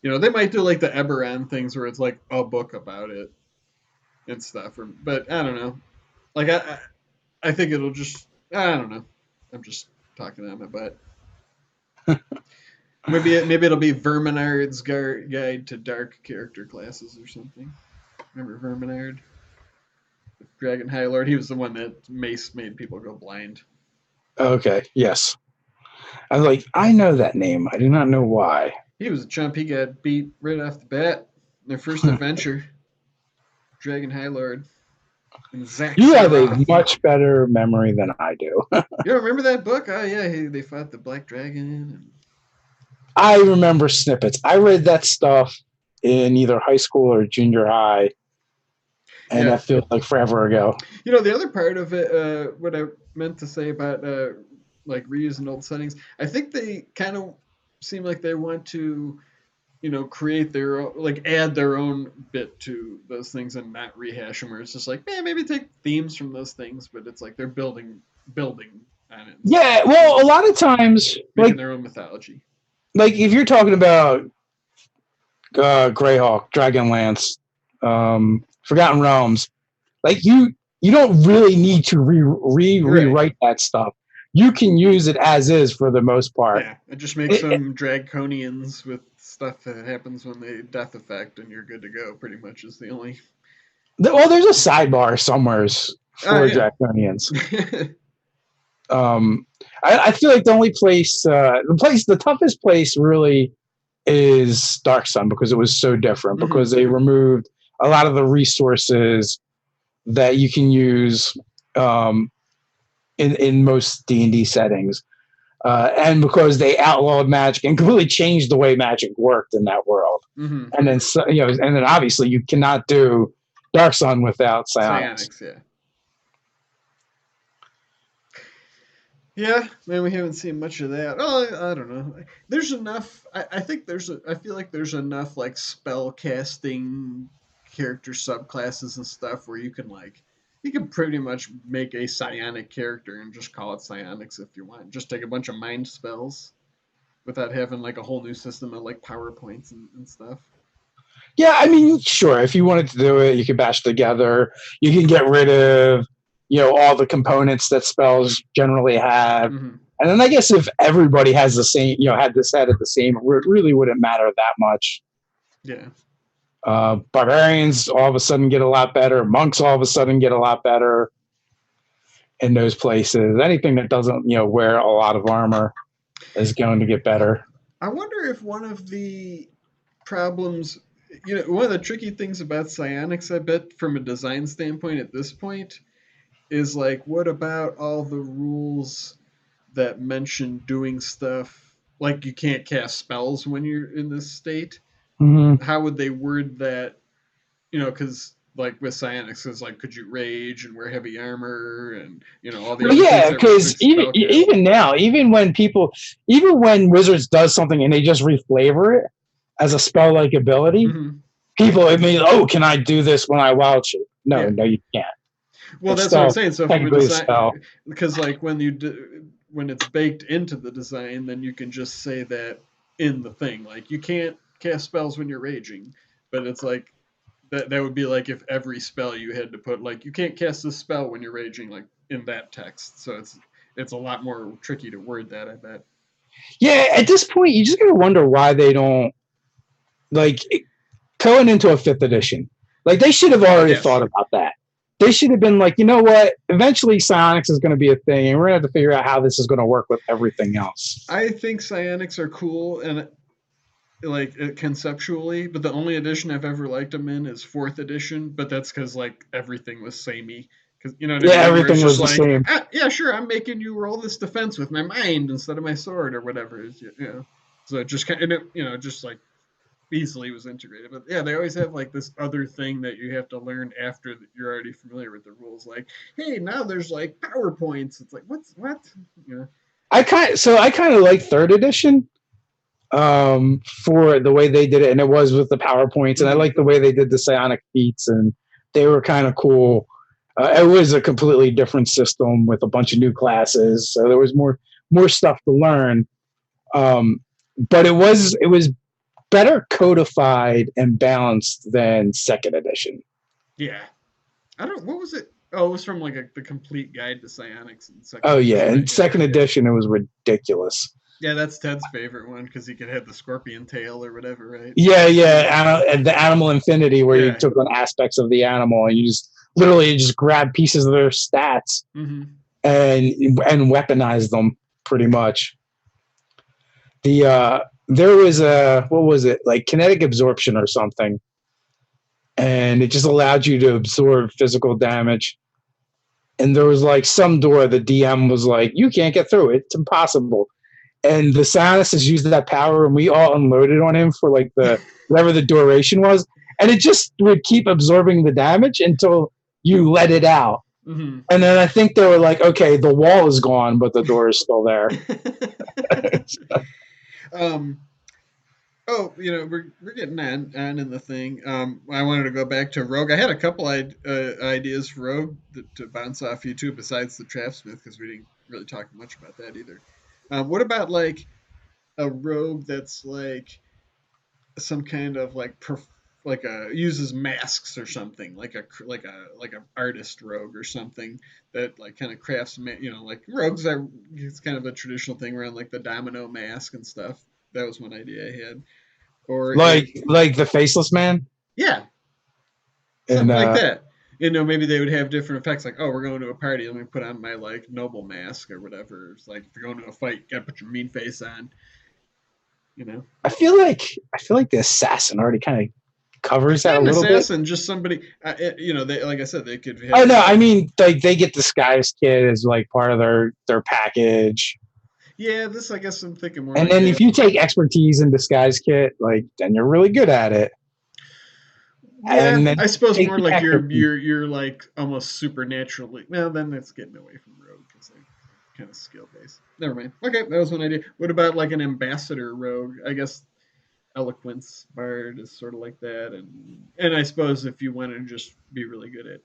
[SPEAKER 1] They might do like the Eberron things where it's like a book about it and stuff. But I don't know. Like I think it'll just, I don't know. I'm just talking out of my butt. Maybe it'll be Verminard's Guide to Dark Character Classes or something. Remember Verminard? Dragon High Lord. He was the one that Mace made people go blind.
[SPEAKER 2] Okay, yes. I was like, I know that name. I do not know why.
[SPEAKER 1] He was a chump. He got beat right off the bat. Their first adventure. Dragon High Lord.
[SPEAKER 2] You have a much better memory than I do.
[SPEAKER 1] You remember that book? Oh yeah, they fought the Black Dragon.
[SPEAKER 2] I remember snippets. I read that stuff in either high school or junior high, and that feels like forever ago.
[SPEAKER 1] The other part of it, what I meant to say about like reusing old settings, I think they kind of seem like they want to, create their own, like add their own bit to those things and not rehash them. Where it's just like, maybe take themes from those things, but it's like they're building on it.
[SPEAKER 2] Yeah, well, a lot of times
[SPEAKER 1] making their own mythology.
[SPEAKER 2] Like if you're talking about Greyhawk, Dragonlance, Forgotten Realms, like you don't really need to rewrite that stuff. You can use it as is for the most part.
[SPEAKER 1] Yeah, and just make some Draconians with stuff that happens when they death effect, and you're good to go. Pretty much is the only.
[SPEAKER 2] Well, there's a sidebar somewhere for Draconians. I feel like the only place, the toughest place really is Dark Sun because it was so different, because they removed a lot of the resources that you can use in most D&D settings. And because they outlawed magic and completely changed the way magic worked in that world. And then, and then obviously you cannot do Dark Sun without psionics.
[SPEAKER 1] Yeah. Yeah, man, we haven't seen much of that. Oh, I don't know. There's enough. I feel like there's enough like spell casting character subclasses and stuff where you can pretty much make a psionic character and just call it psionics if you want. Just take a bunch of mind spells without having like a whole new system of like PowerPoints and stuff.
[SPEAKER 2] Yeah, I mean, sure. If you wanted to do it, you could bash together. You can get rid of all the components that spells generally have. And then I guess if everybody has the same, had this set at the same, it really wouldn't matter that much.
[SPEAKER 1] Yeah.
[SPEAKER 2] Barbarians all of a sudden get a lot better. Monks all of a sudden get a lot better in those places. Anything that doesn't, wear a lot of armor is going to get better.
[SPEAKER 1] I wonder if one of the problems, one of the tricky things about psionics, I bet, from a design standpoint at this point, is like, what about all the rules that mention doing stuff like you can't cast spells when you're in this state? How would they word that? Because like with psionics, it's like, could you rage and wear heavy armor and all the
[SPEAKER 2] other because even now, even when Wizards does something and they just reflavor it as a spell like ability, people can I do this when I wild shape? No, you can't.
[SPEAKER 1] Well, that's what I'm saying. So from a design, because like when it's baked into the design, then you can just say that in the thing. Like you can't cast spells when you're raging, but it's like that would be like if every spell you had to put like you can't cast this spell when you're raging, like in that text. So it's a lot more tricky to word that, I bet.
[SPEAKER 2] Yeah, at this point, you just gotta wonder why they don't going into a 5th edition. Like, they should have already thought about that. They should have been like, you know what? Eventually, psionics is going to be a thing, and we're going to have to figure out how this is going to work with everything else.
[SPEAKER 1] I think psionics are cool and like conceptually, but the only edition I've ever liked them in is 4th edition. But that's because like everything was samey. Because you know what I mean?
[SPEAKER 2] Everything was the same.
[SPEAKER 1] Yeah, sure. I'm making you roll this defense with my mind instead of my sword or whatever. You know, so it just kind of just like easily was integrated. But yeah, they always have like this other thing that you have to learn after you're already familiar with the rules. Like, hey, now there's like PowerPoints. It's like what? You know.
[SPEAKER 2] I kind of like 3rd edition for the way they did it, and it was with the PowerPoints, and I like the way they did the psionic feats, and they were kind of cool. It was a completely different system with a bunch of new classes, so there was more stuff to learn. But it was better codified and balanced than 2nd edition.
[SPEAKER 1] Yeah, what was it? Oh, it was from like the complete guide to psionics. In second
[SPEAKER 2] oh yeah, in 2nd edition it was ridiculous.
[SPEAKER 1] Yeah, that's Ted's favorite one because he could have the scorpion tail or whatever, right?
[SPEAKER 2] Yeah, and the animal infinity where you took on aspects of the animal and you just literally just grab pieces of their stats and weaponize them pretty much. There was what was it, like kinetic absorption or something, and it just allowed you to absorb physical damage. And there was like some door the DM was like, you can't get through it, it's impossible. And the psionists used that power, and we all unloaded on him for like the whatever the duration was, and it just would keep absorbing the damage until you let it out. And then I think they were like, okay, the wall is gone, but the door is still there.
[SPEAKER 1] Oh, we're getting on in the thing. I wanted to go back to Rogue. I had a couple ideas for Rogue to bounce off you too, besides the Trapsmith, because we didn't really talk much about that either. What about like a Rogue that's like some kind of like uses masks or something, like a artist rogue or something that like kind of crafts, like rogues are, it's kind of a traditional thing around like the domino mask and stuff. That was one idea I had. Or
[SPEAKER 2] like the Faceless Man.
[SPEAKER 1] Yeah, something like that. Maybe they would have different effects. Like, oh, we're going to a party. Let me put on my like noble mask or whatever. It's like if you're going to a fight, you gotta put your mean face on.
[SPEAKER 2] I feel like the assassin already kind of covers that a little
[SPEAKER 1] assassin,
[SPEAKER 2] bit.
[SPEAKER 1] Just somebody, they, like I said, they could.
[SPEAKER 2] Oh no, I mean like they get disguise kit as like part of their package.
[SPEAKER 1] Yeah, this I guess I'm thinking more.
[SPEAKER 2] And
[SPEAKER 1] like
[SPEAKER 2] then if you take expertise in disguise kit, like then you're really good at it.
[SPEAKER 1] Yeah, and I suppose more like you're like almost supernaturally. Well, then that's getting away from rogue because they're kind of skill based. Never mind. Okay, that was one idea. What about like an ambassador rogue? I guess eloquence bard is sort of like that, and I suppose if you want to just be really good at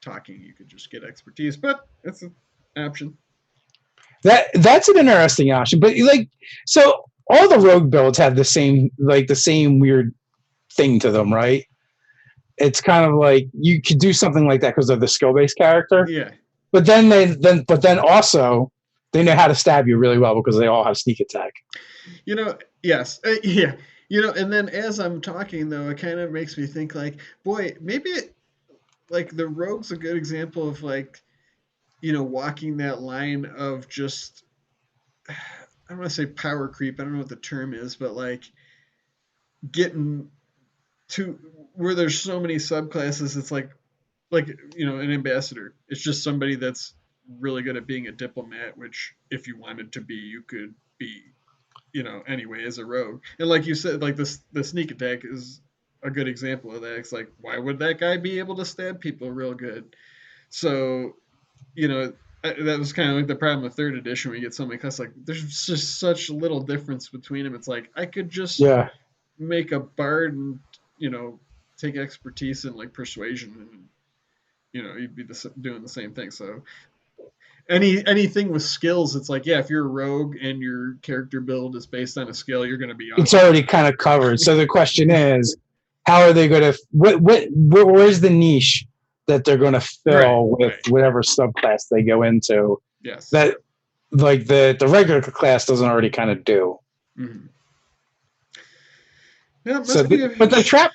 [SPEAKER 1] talking, you could just get expertise, but that's an option.
[SPEAKER 2] That's an interesting option, but like so all the rogue builds have the same weird thing to them, right? It's kind of like you could do something like that because they're the skill-based character.
[SPEAKER 1] Yeah.
[SPEAKER 2] But then also they know how to stab you really well because they all have sneak attack.
[SPEAKER 1] Yes. Yeah. And then as I'm talking though, it kind of makes me think like, boy, maybe like the rogue's a good example of like, walking that line of just, I don't want to say power creep. I don't know what the term is, but like getting to where there's so many subclasses. It's like an ambassador. It's just somebody that's really good at being a diplomat, which if you wanted to be, you could be, anyway as a rogue. And like you said, like the sneak attack is a good example of that. It's like, why would that guy be able to stab people real good? So, that was kind of like the problem with 3rd edition. We get so many class, like there's just such little difference between them. It's like I could just make a bard and take expertise in like persuasion, and you'd be doing the same thing. So anything with skills, it's like, yeah, if you're a rogue and your character build is based on a skill, you're going to be awesome.
[SPEAKER 2] It's already kind of covered. So the question is, how are they going to where's the niche that they're going to fill with whatever subclass they go into?
[SPEAKER 1] Yes,
[SPEAKER 2] that like the regular class doesn't already kind of do.
[SPEAKER 1] Mm-hmm. Yeah, it
[SPEAKER 2] So,
[SPEAKER 1] must be
[SPEAKER 2] but the trap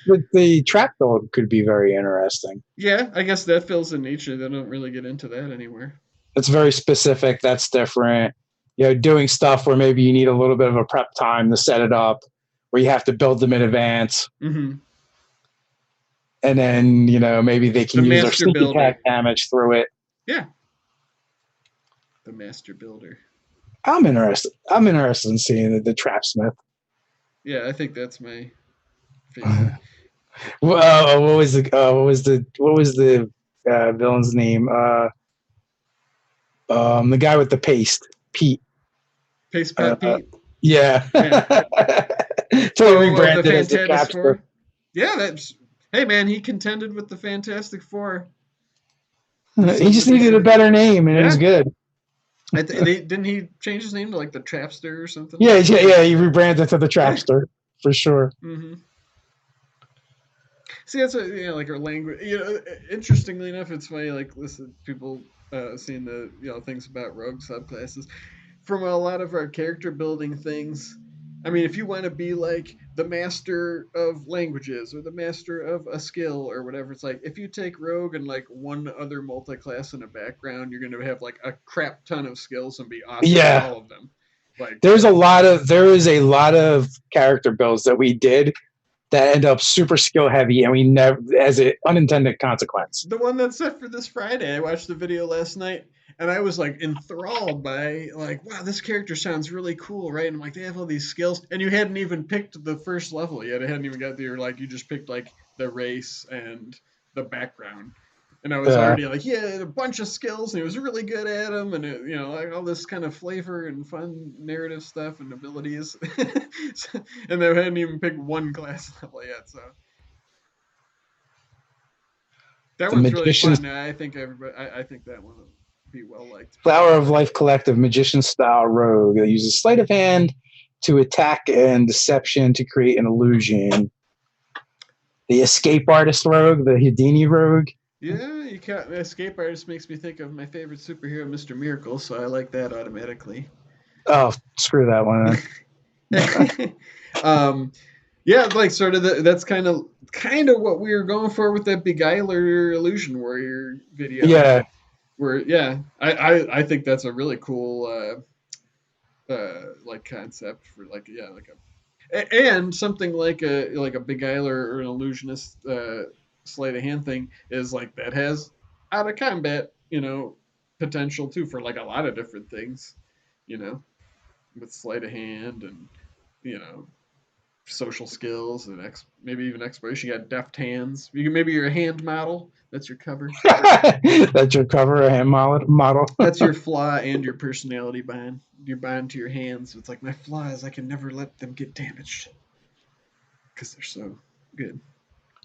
[SPEAKER 2] build could be very interesting.
[SPEAKER 1] yeah, I guess that fills in nature. They don't really get into that anywhere.
[SPEAKER 2] It's very specific. That's different. Doing stuff where maybe you need a little bit of a prep time to set it up, where you have to build them in advance.
[SPEAKER 1] Mm-hmm.
[SPEAKER 2] And then, maybe they
[SPEAKER 1] The
[SPEAKER 2] can use their
[SPEAKER 1] master
[SPEAKER 2] sneak
[SPEAKER 1] builder.
[SPEAKER 2] attack damage through it.
[SPEAKER 1] Yeah. The master builder.
[SPEAKER 2] I'm interested. I'm interested in seeing the Trapsmith.
[SPEAKER 1] Yeah, I think that's my favorite.
[SPEAKER 2] What was the villain's name? The guy with the paste, Pete.
[SPEAKER 1] Paste Pot Pete.
[SPEAKER 2] Yeah.
[SPEAKER 1] Totally
[SPEAKER 2] rebranded
[SPEAKER 1] the
[SPEAKER 2] as the
[SPEAKER 1] Fantastic
[SPEAKER 2] Capster.
[SPEAKER 1] Four. Yeah, that's. Hey man, he contended with the Fantastic Four.
[SPEAKER 2] He just needed a better name, and it was good.
[SPEAKER 1] Didn't he change his name to like the Trapster or something?
[SPEAKER 2] Yeah, he rebranded to the Trapster for sure.
[SPEAKER 1] Mm-hmm. See, that's like our language. Interestingly enough, it's funny. Like, listen, people seeing the things about rogue subclasses from a lot of our character building things. I mean, if you want to be like the master of languages or the master of a skill or whatever, it's like if you take rogue and like one other multi-class in a background, you're going to have like a crap ton of skills and be awesome at all of them. Like,
[SPEAKER 2] there is a lot of character builds that we did that end up super skill heavy, and we never, as an unintended consequence.
[SPEAKER 1] The one that's set for this Friday, I watched the video last night, and I was like enthralled by like, wow, this character sounds really cool, right? And I'm like, they have all these skills, and you hadn't even picked the first level yet. It hadn't even got there. Like, you just picked like the race and the background, and I was already like, yeah, a bunch of skills, and he was really good at them, and like all this kind of flavor and fun narrative stuff and abilities, and they hadn't even picked one class level yet, so. That one's really fun. I think everybody. I think that one will be well liked.
[SPEAKER 2] Flower of Life Collective Magician Style Rogue that uses sleight of hand to attack and deception to create an illusion. The Escape Artist Rogue, the Houdini Rogue.
[SPEAKER 1] Yeah, you can't. Escape Artist makes me think of my favorite superhero, Mr. Miracle, so I like that automatically.
[SPEAKER 2] Oh, screw that one.
[SPEAKER 1] Yeah, like sort of that's kind of what we were going for with that Beguiler Illusion Warrior video.
[SPEAKER 2] Yeah.
[SPEAKER 1] Where I think that's a really cool like concept for like and something like a Beguiler or an illusionist sleight of hand thing is like that has out of combat potential too for like a lot of different things, with sleight of hand and social skills and maybe even exploration. You got deft hands. Maybe you're a hand model. That's your cover.
[SPEAKER 2] That's your cover, a hand model.
[SPEAKER 1] That's your flaw and your personality bond. Your bond to your hands. It's like my flaw is I can never let them get damaged because they're so good.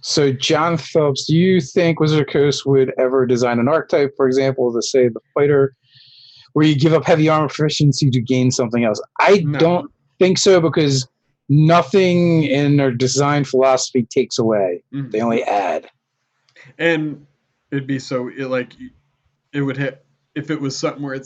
[SPEAKER 2] So, John Phelps, do you think Wizard Coast would ever design an archetype, for example, to say the fighter, where you give up heavy armor proficiency to gain something else? I don't think so, because nothing in their design philosophy takes away. Mm-hmm. They only add.
[SPEAKER 1] And it'd be so it would have, if it was something where I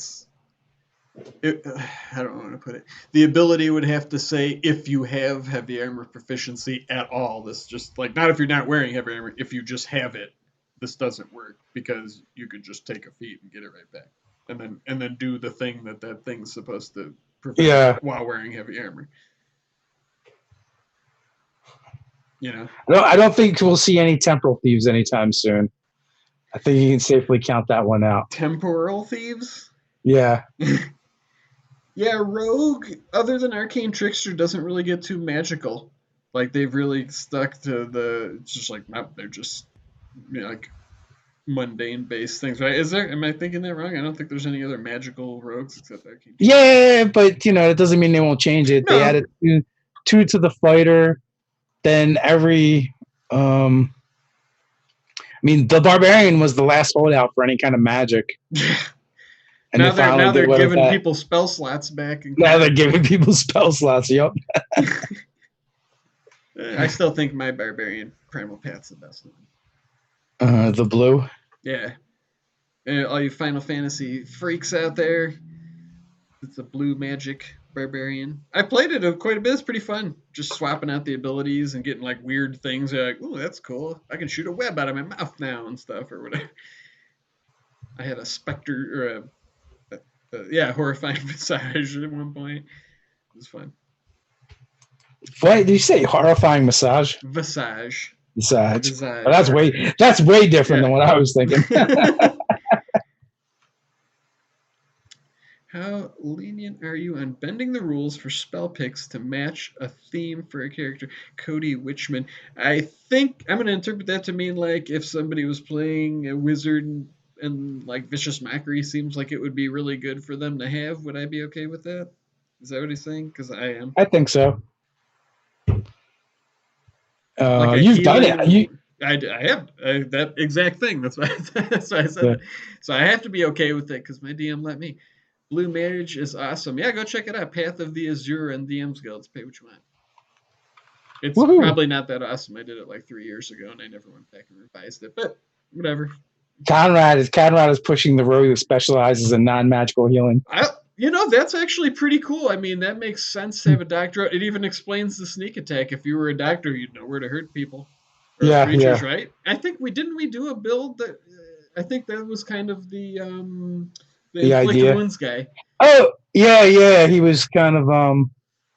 [SPEAKER 1] don't know how to put it. The ability would have to say if you have heavy armor proficiency at all. This just like not if you're not wearing heavy armor. If you just have it, this doesn't work because you could just take a feat and get it right back, and then do the thing that thing's supposed to prevent while wearing heavy armor. No,
[SPEAKER 2] I don't think we'll see any temporal thieves anytime soon. I think you can safely count that one out.
[SPEAKER 1] Temporal thieves?
[SPEAKER 2] Yeah.
[SPEAKER 1] Yeah, Rogue, other than Arcane Trickster, doesn't really get too magical. Like, they've really stuck to just like, they're just, like, mundane-based things, right? Am I thinking that wrong? I don't think there's any other magical rogues except Arcane Trickster.
[SPEAKER 2] Yeah, but, it doesn't mean they won't change it. No. They added two to the fighter, then every... the Barbarian was the last holdout for any kind of magic.
[SPEAKER 1] And now they're giving people spell slots back.
[SPEAKER 2] Now they're giving people spell slots, yep.
[SPEAKER 1] I still think my Barbarian Primal Path's the best one.
[SPEAKER 2] The blue?
[SPEAKER 1] Yeah. And all you Final Fantasy freaks out there, it's a blue magic Barbarian. I played it quite a bit. It's pretty fun. Just swapping out the abilities and getting like weird things. You're like, oh, that's cool. I can shoot a web out of my mouth now and stuff or whatever. I had a specter or yeah, horrifying massage at one point. It was fun.
[SPEAKER 2] What did you say? Horrifying massage?
[SPEAKER 1] Visage.
[SPEAKER 2] Massage.
[SPEAKER 1] Visage.
[SPEAKER 2] Oh, that's way different than what I was thinking.
[SPEAKER 1] How lenient are you on bending the rules for spell picks to match a theme for a character? Cody Witchman. I think I'm going to interpret that to mean like if somebody was playing a wizard and like Vicious Mockery seems like it would be really good for them to have. Would I be okay with that? Is that what he's saying? Because I am.
[SPEAKER 2] I think so.
[SPEAKER 1] Like a
[SPEAKER 2] You've done
[SPEAKER 1] healing.
[SPEAKER 2] it.
[SPEAKER 1] I have that exact thing. That's why I said that. So I have to be okay with it because my DM let me. Blue Marriage is awesome. Yeah, go check it out. Path of the Azure and DM's Guilds. Pay what you want. It's probably not that awesome. I did it like 3 years ago and I never went back and revised it, but whatever.
[SPEAKER 2] Conrad is pushing the rogue that specializes in non-magical healing.
[SPEAKER 1] That's actually pretty cool. I mean, that makes sense to have a doctor. It even explains the sneak attack. If you were a doctor, you'd know where to hurt people or creatures, right? I think we do a build that. I think that was kind of the inflict wounds guy.
[SPEAKER 2] Oh yeah, he was kind of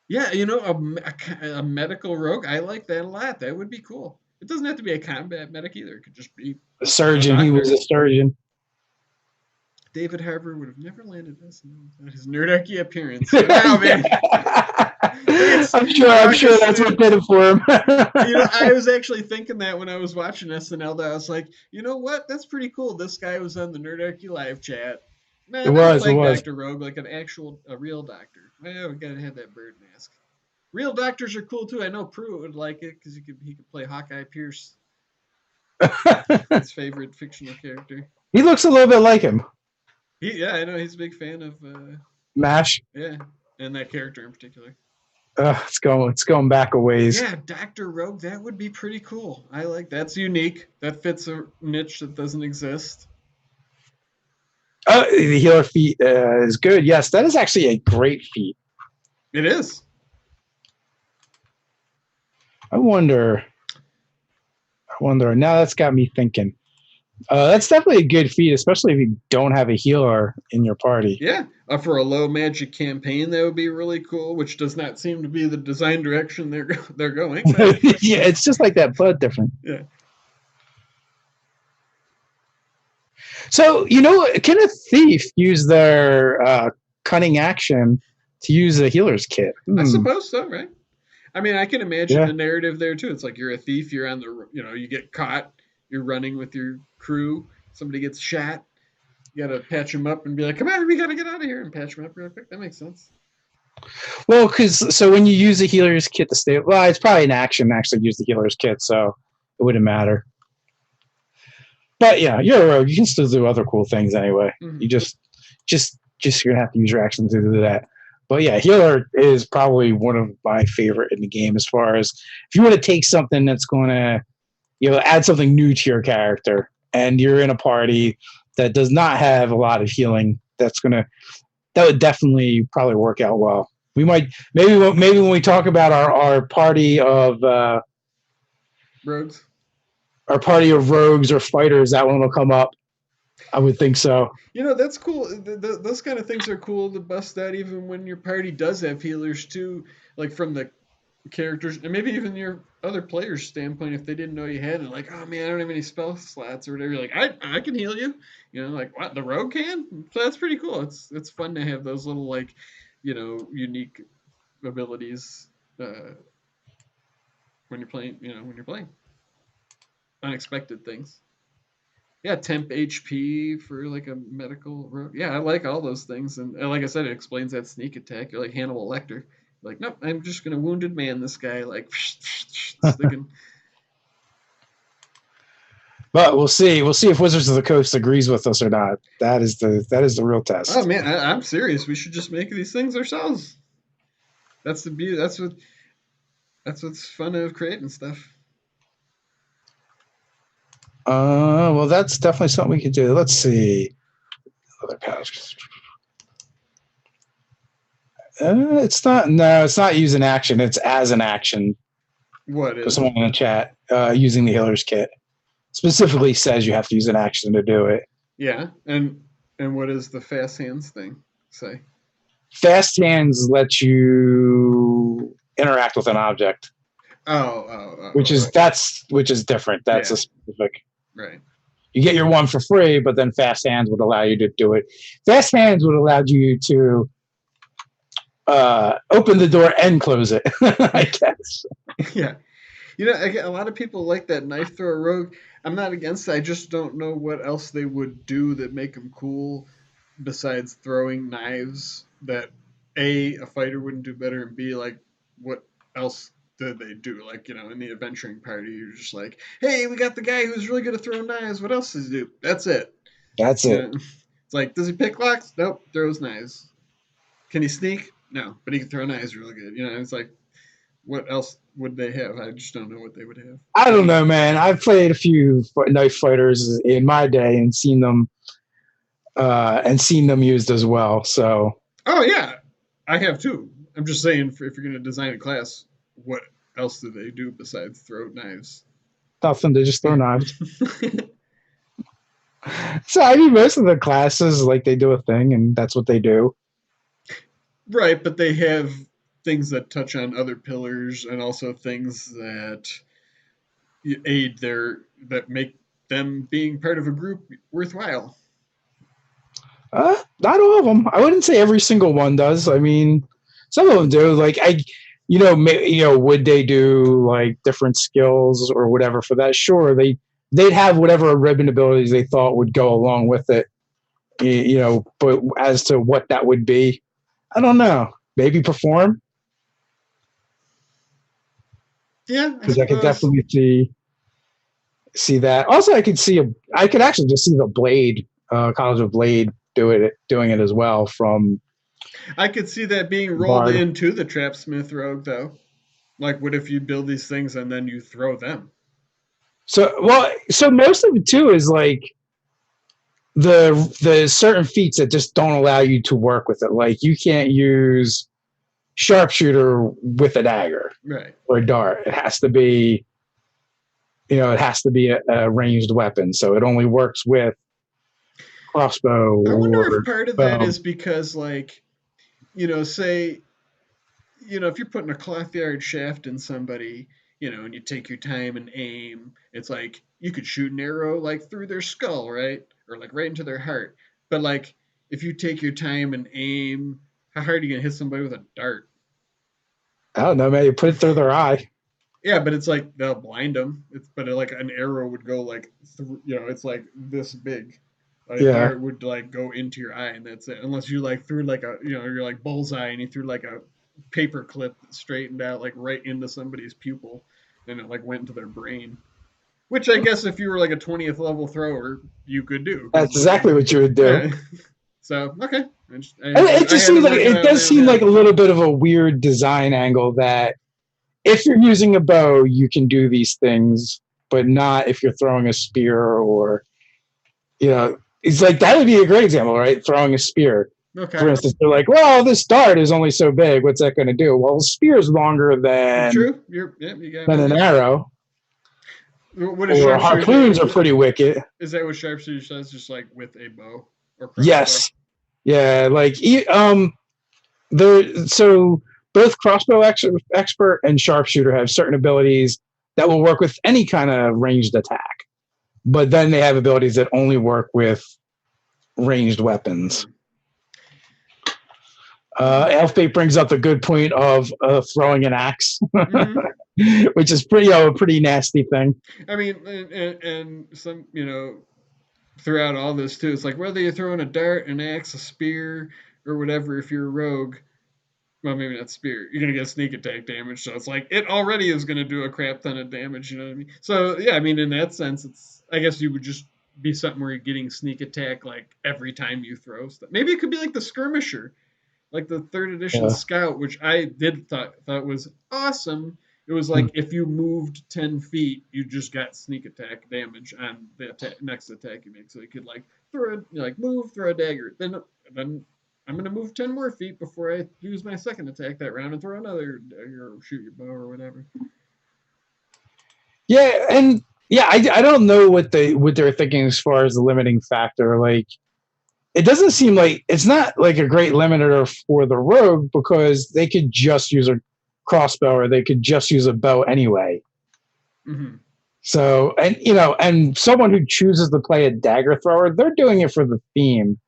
[SPEAKER 1] Yeah, a medical rogue. I like that a lot. That would be cool. It doesn't have to be a combat medic either. It could just be
[SPEAKER 2] a surgeon. He was a surgeon.
[SPEAKER 1] David Harbour would have never landed this without his Nerdarchy appearance. Wow, man.
[SPEAKER 2] I'm sure that's what did it for him.
[SPEAKER 1] I was actually thinking that when I was watching SNL, that I was like, you know what? That's pretty cool. This guy was on the Nerdarchy live chat. Man,
[SPEAKER 2] it was.
[SPEAKER 1] Dr. Rogue, like a real doctor. Well, we gotta have that bird mask. Real doctors are cool too. I know Pruitt would like it because he could play Hawkeye Pierce. His favorite fictional character.
[SPEAKER 2] He looks a little bit like him.
[SPEAKER 1] I know he's a big fan of
[SPEAKER 2] MASH.
[SPEAKER 1] Yeah, and that character in particular.
[SPEAKER 2] It's going back a ways.
[SPEAKER 1] Yeah, Dr. Rogue, that would be pretty cool. I like that's unique. That fits a niche that doesn't exist.
[SPEAKER 2] The healer feat is good. Yes, that is actually a great feat.
[SPEAKER 1] It is.
[SPEAKER 2] I wonder. Now that's got me thinking. That's definitely a good feat, especially if you don't have a healer in your party.
[SPEAKER 1] Yeah, for a low magic campaign, that would be really cool. Which does not seem to be the design direction they're going.
[SPEAKER 2] Yeah, it's just like that, but different.
[SPEAKER 1] Yeah.
[SPEAKER 2] So can a thief use their cunning action to use a healer's kit?
[SPEAKER 1] I suppose so, right? I mean, I can imagine the narrative there too. It's like you're a thief, you're on the, you get caught, you're running with your crew, somebody gets shot, you gotta patch them up and be like, come on, we gotta get out of here and patch them up real quick. That makes sense.
[SPEAKER 2] Well, so when you use the healer's kit to stay, it's probably an action to actually use the healer's kit, so it wouldn't matter. But yeah, you're a rogue. You can still do other cool things anyway. Mm-hmm. You just you're gonna have to use your action to do that. But yeah, healer is probably one of my favorite in the game as far as if you want to take something that's going to, add something new to your character, and you're in a party that does not have a lot of healing, that would definitely probably work out well. We might maybe when we talk about our party of
[SPEAKER 1] rogues.
[SPEAKER 2] Our party of rogues or fighters, that one will come up. I would think so.
[SPEAKER 1] That's cool. Those kind of things are cool to bust out even when your party does have healers too, like from the characters and maybe even your other players' standpoint. If they didn't know you had it, like, oh man, I don't have any spell slots or whatever. You're like, I can heal you. Like what, the rogue can? So that's pretty cool. It's fun to have those little like, unique abilities when you're playing. When you're playing unexpected things. Yeah, temp HP for like a medical rogue. Yeah, I like all those things. And like I said, it explains that sneak attack. You're like Hannibal Lecter. You're like, nope, I'm just going to wounded man this guy. Like, sticking.
[SPEAKER 2] But we'll see. We'll see if Wizards of the Coast agrees with us or not. That is the real test.
[SPEAKER 1] Oh, man, I'm serious. We should just make these things ourselves. That's the beauty. That's what's fun of creating stuff.
[SPEAKER 2] Well, that's definitely something we could do. Let's see. Other paths. It's not. No, it's not using action. It's as an action.
[SPEAKER 1] What
[SPEAKER 2] Because
[SPEAKER 1] is?
[SPEAKER 2] someone in the chat using the healer's kit specifically says you have to use an action to do it.
[SPEAKER 1] Yeah, and what is the fast hands thing say?
[SPEAKER 2] Fast hands let you interact with an object, which is
[SPEAKER 1] Right.
[SPEAKER 2] different. That's a
[SPEAKER 1] Yeah,
[SPEAKER 2] specific.
[SPEAKER 1] right.
[SPEAKER 2] You get your one for free, but then fast hands would allow you to do it. Fast hands would allow you to open the door and close it. I guess.
[SPEAKER 1] Yeah. A lot of people like that knife throw rogue. I'm not against it. I just don't know what else they would do that make them cool besides throwing knives that a fighter wouldn't do better, and b, like, what else did they do? Like, in the adventuring party, you're just like, hey, we got the guy who's really good at throwing knives. What else does he do? That's it.
[SPEAKER 2] That's
[SPEAKER 1] You
[SPEAKER 2] it.
[SPEAKER 1] know, it's like, does he pick locks? Nope, throws knives. Can he sneak? No, but he can throw knives really good. It's like, what else would they have? I just don't know what they would have.
[SPEAKER 2] I don't know, man. I've played a few knife fighters in my day and seen them used as well. So,
[SPEAKER 1] Oh yeah, I have too. I'm just saying, if you're going to design a class, what else do they do besides throw knives?
[SPEAKER 2] nothing. They just throw knives. So I mean, most of the classes like they do a thing, and that's what they do.
[SPEAKER 1] Right, but they have things that touch on other pillars, and also things that aid that make them being part of a group worthwhile.
[SPEAKER 2] Not all of them. I wouldn't say every single one does. I mean, some of them do. Like would they do like different skills or whatever for that? Sure, they'd have whatever ribbon abilities they thought would go along with it. But as to what that would be, I don't know. Maybe perform,
[SPEAKER 1] Yeah, I
[SPEAKER 2] because I could
[SPEAKER 1] suppose.
[SPEAKER 2] definitely see that. Also, I could actually just see the Blade, College of Blade, doing it as well from
[SPEAKER 1] I could see that being rolled
[SPEAKER 2] Bard.
[SPEAKER 1] into the Trapsmith Rogue, though. Like, what if you build these things and then you throw them?
[SPEAKER 2] So most of it too is like the certain feats that just don't allow you to work with it. Like you can't use sharpshooter with a dagger
[SPEAKER 1] Right.
[SPEAKER 2] or a dart. It has to be a ranged weapon. So it only works with crossbow
[SPEAKER 1] I wonder if
[SPEAKER 2] or
[SPEAKER 1] part of that
[SPEAKER 2] bow.
[SPEAKER 1] is because, like, say, if you're putting a cloth yard shaft in somebody, and you take your time and aim, it's like you could shoot an arrow like through their skull, right? Or like right into their heart. But like, if you take your time and aim, how hard are you gonna hit somebody with a dart?
[SPEAKER 2] I don't know, man. You put it through their eye.
[SPEAKER 1] Yeah, but it's like they'll blind them. But like an arrow would go like through, it's like this big. A
[SPEAKER 2] Yeah,
[SPEAKER 1] dart would like go into your eye, and that's it. Unless you like threw like you're like bullseye, and you threw like a paper clip that straightened out like right into somebody's pupil, and it like went into their brain. Which I guess if you were like a 20th level thrower, you could do because
[SPEAKER 2] that's exactly what you would do.
[SPEAKER 1] yeah. So okay,
[SPEAKER 2] It
[SPEAKER 1] I
[SPEAKER 2] just
[SPEAKER 1] had to
[SPEAKER 2] seems like
[SPEAKER 1] work it
[SPEAKER 2] it
[SPEAKER 1] out in
[SPEAKER 2] does
[SPEAKER 1] my own
[SPEAKER 2] seem like
[SPEAKER 1] head.
[SPEAKER 2] a little bit of a weird design angle that if you're using a bow, you can do these things, but not if you're throwing a spear or it's like that would be a great example, right? Throwing a spear. For
[SPEAKER 1] Okay,
[SPEAKER 2] instance, they're like, well, this dart is only so big. What's that going to do? Well, a spear is longer
[SPEAKER 1] true. You got me
[SPEAKER 2] than an
[SPEAKER 1] there.
[SPEAKER 2] arrow,
[SPEAKER 1] What is
[SPEAKER 2] or
[SPEAKER 1] sharpshooter
[SPEAKER 2] harpoons are
[SPEAKER 1] do?
[SPEAKER 2] pretty wicked.
[SPEAKER 1] Is that what sharpshooter does? Just like with a bow or crossbow?
[SPEAKER 2] Yes, yeah, like so both expert and sharpshooter have certain abilities that will work with any kind of ranged attack, but then they have abilities that only work with ranged weapons.
[SPEAKER 1] Hmm.
[SPEAKER 2] Elfbait brings up the good point of throwing an axe,
[SPEAKER 1] Hmm.
[SPEAKER 2] which is a pretty nasty thing.
[SPEAKER 1] I mean, and some, throughout all this too, it's like whether you're throwing a dart, an axe, a spear, or whatever. If you're a rogue, well, maybe not spear, you're gonna get sneak attack damage. So it's like it already is gonna do a crap ton of damage. You know what I mean? So yeah, I mean, in that sense, I guess you would just be something where you're getting sneak attack like every time you throw stuff. Maybe it could be like the skirmisher, like the third edition
[SPEAKER 2] Yeah,
[SPEAKER 1] scout, which I did thought was awesome. It was like if you moved 10 feet, you just got sneak attack damage on the next attack you make. So you could like throw like move, throw a dagger, then I'm gonna move 10 more feet before I use my second attack that round and throw another or shoot your bow or whatever.
[SPEAKER 2] Yeah, and yeah, I don't know what they're thinking as far as the limiting factor. Like, it doesn't seem like it's not like a great limiter for the rogue because they could just use a crossbow or they could just use a bow anyway.
[SPEAKER 1] Mm-hmm.
[SPEAKER 2] So, and and someone who chooses to play a dagger thrower, they're doing it for the theme,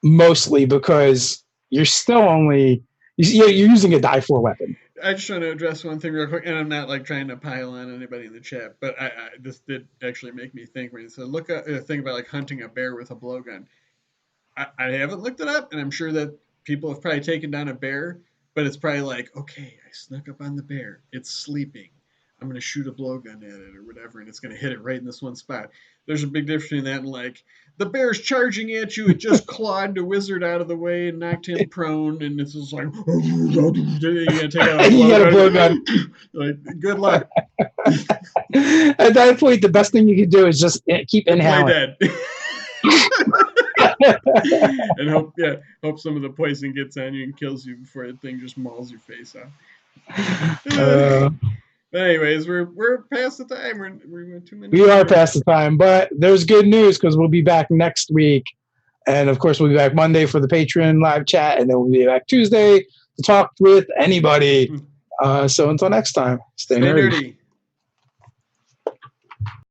[SPEAKER 2] mostly because you're still only you're using a die 4 weapon.
[SPEAKER 1] I just want to address one thing real quick, and I'm not like trying to pile on anybody in the chat, but this did actually make me think when you said look at think about like hunting a bear with a blowgun. I haven't looked it up, and I'm sure that people have probably taken down a bear, but it's probably like, okay, I snuck up on the bear. It's sleeping. I'm going to shoot a blowgun at it or whatever, and it's going to hit it right in this one spot. There's a big difference between that and like, the bear's charging at you. It just clawed the wizard out of the way and knocked him prone, and it's just like, you got to take out a blowgun. Like, good luck.
[SPEAKER 2] At that point, the best thing you can do is just keep inhaling.
[SPEAKER 1] Play dead. And hope some of the poison gets on you and kills you before the thing just mauls your face off. But anyways, we're past the time. We're 2 minutes.
[SPEAKER 2] We are past the time, but there's good news because we'll be back next week, and of course we'll be back Monday for the Patreon live chat, and then we'll be back Tuesday to talk with anybody. So until next time, stay nerdy.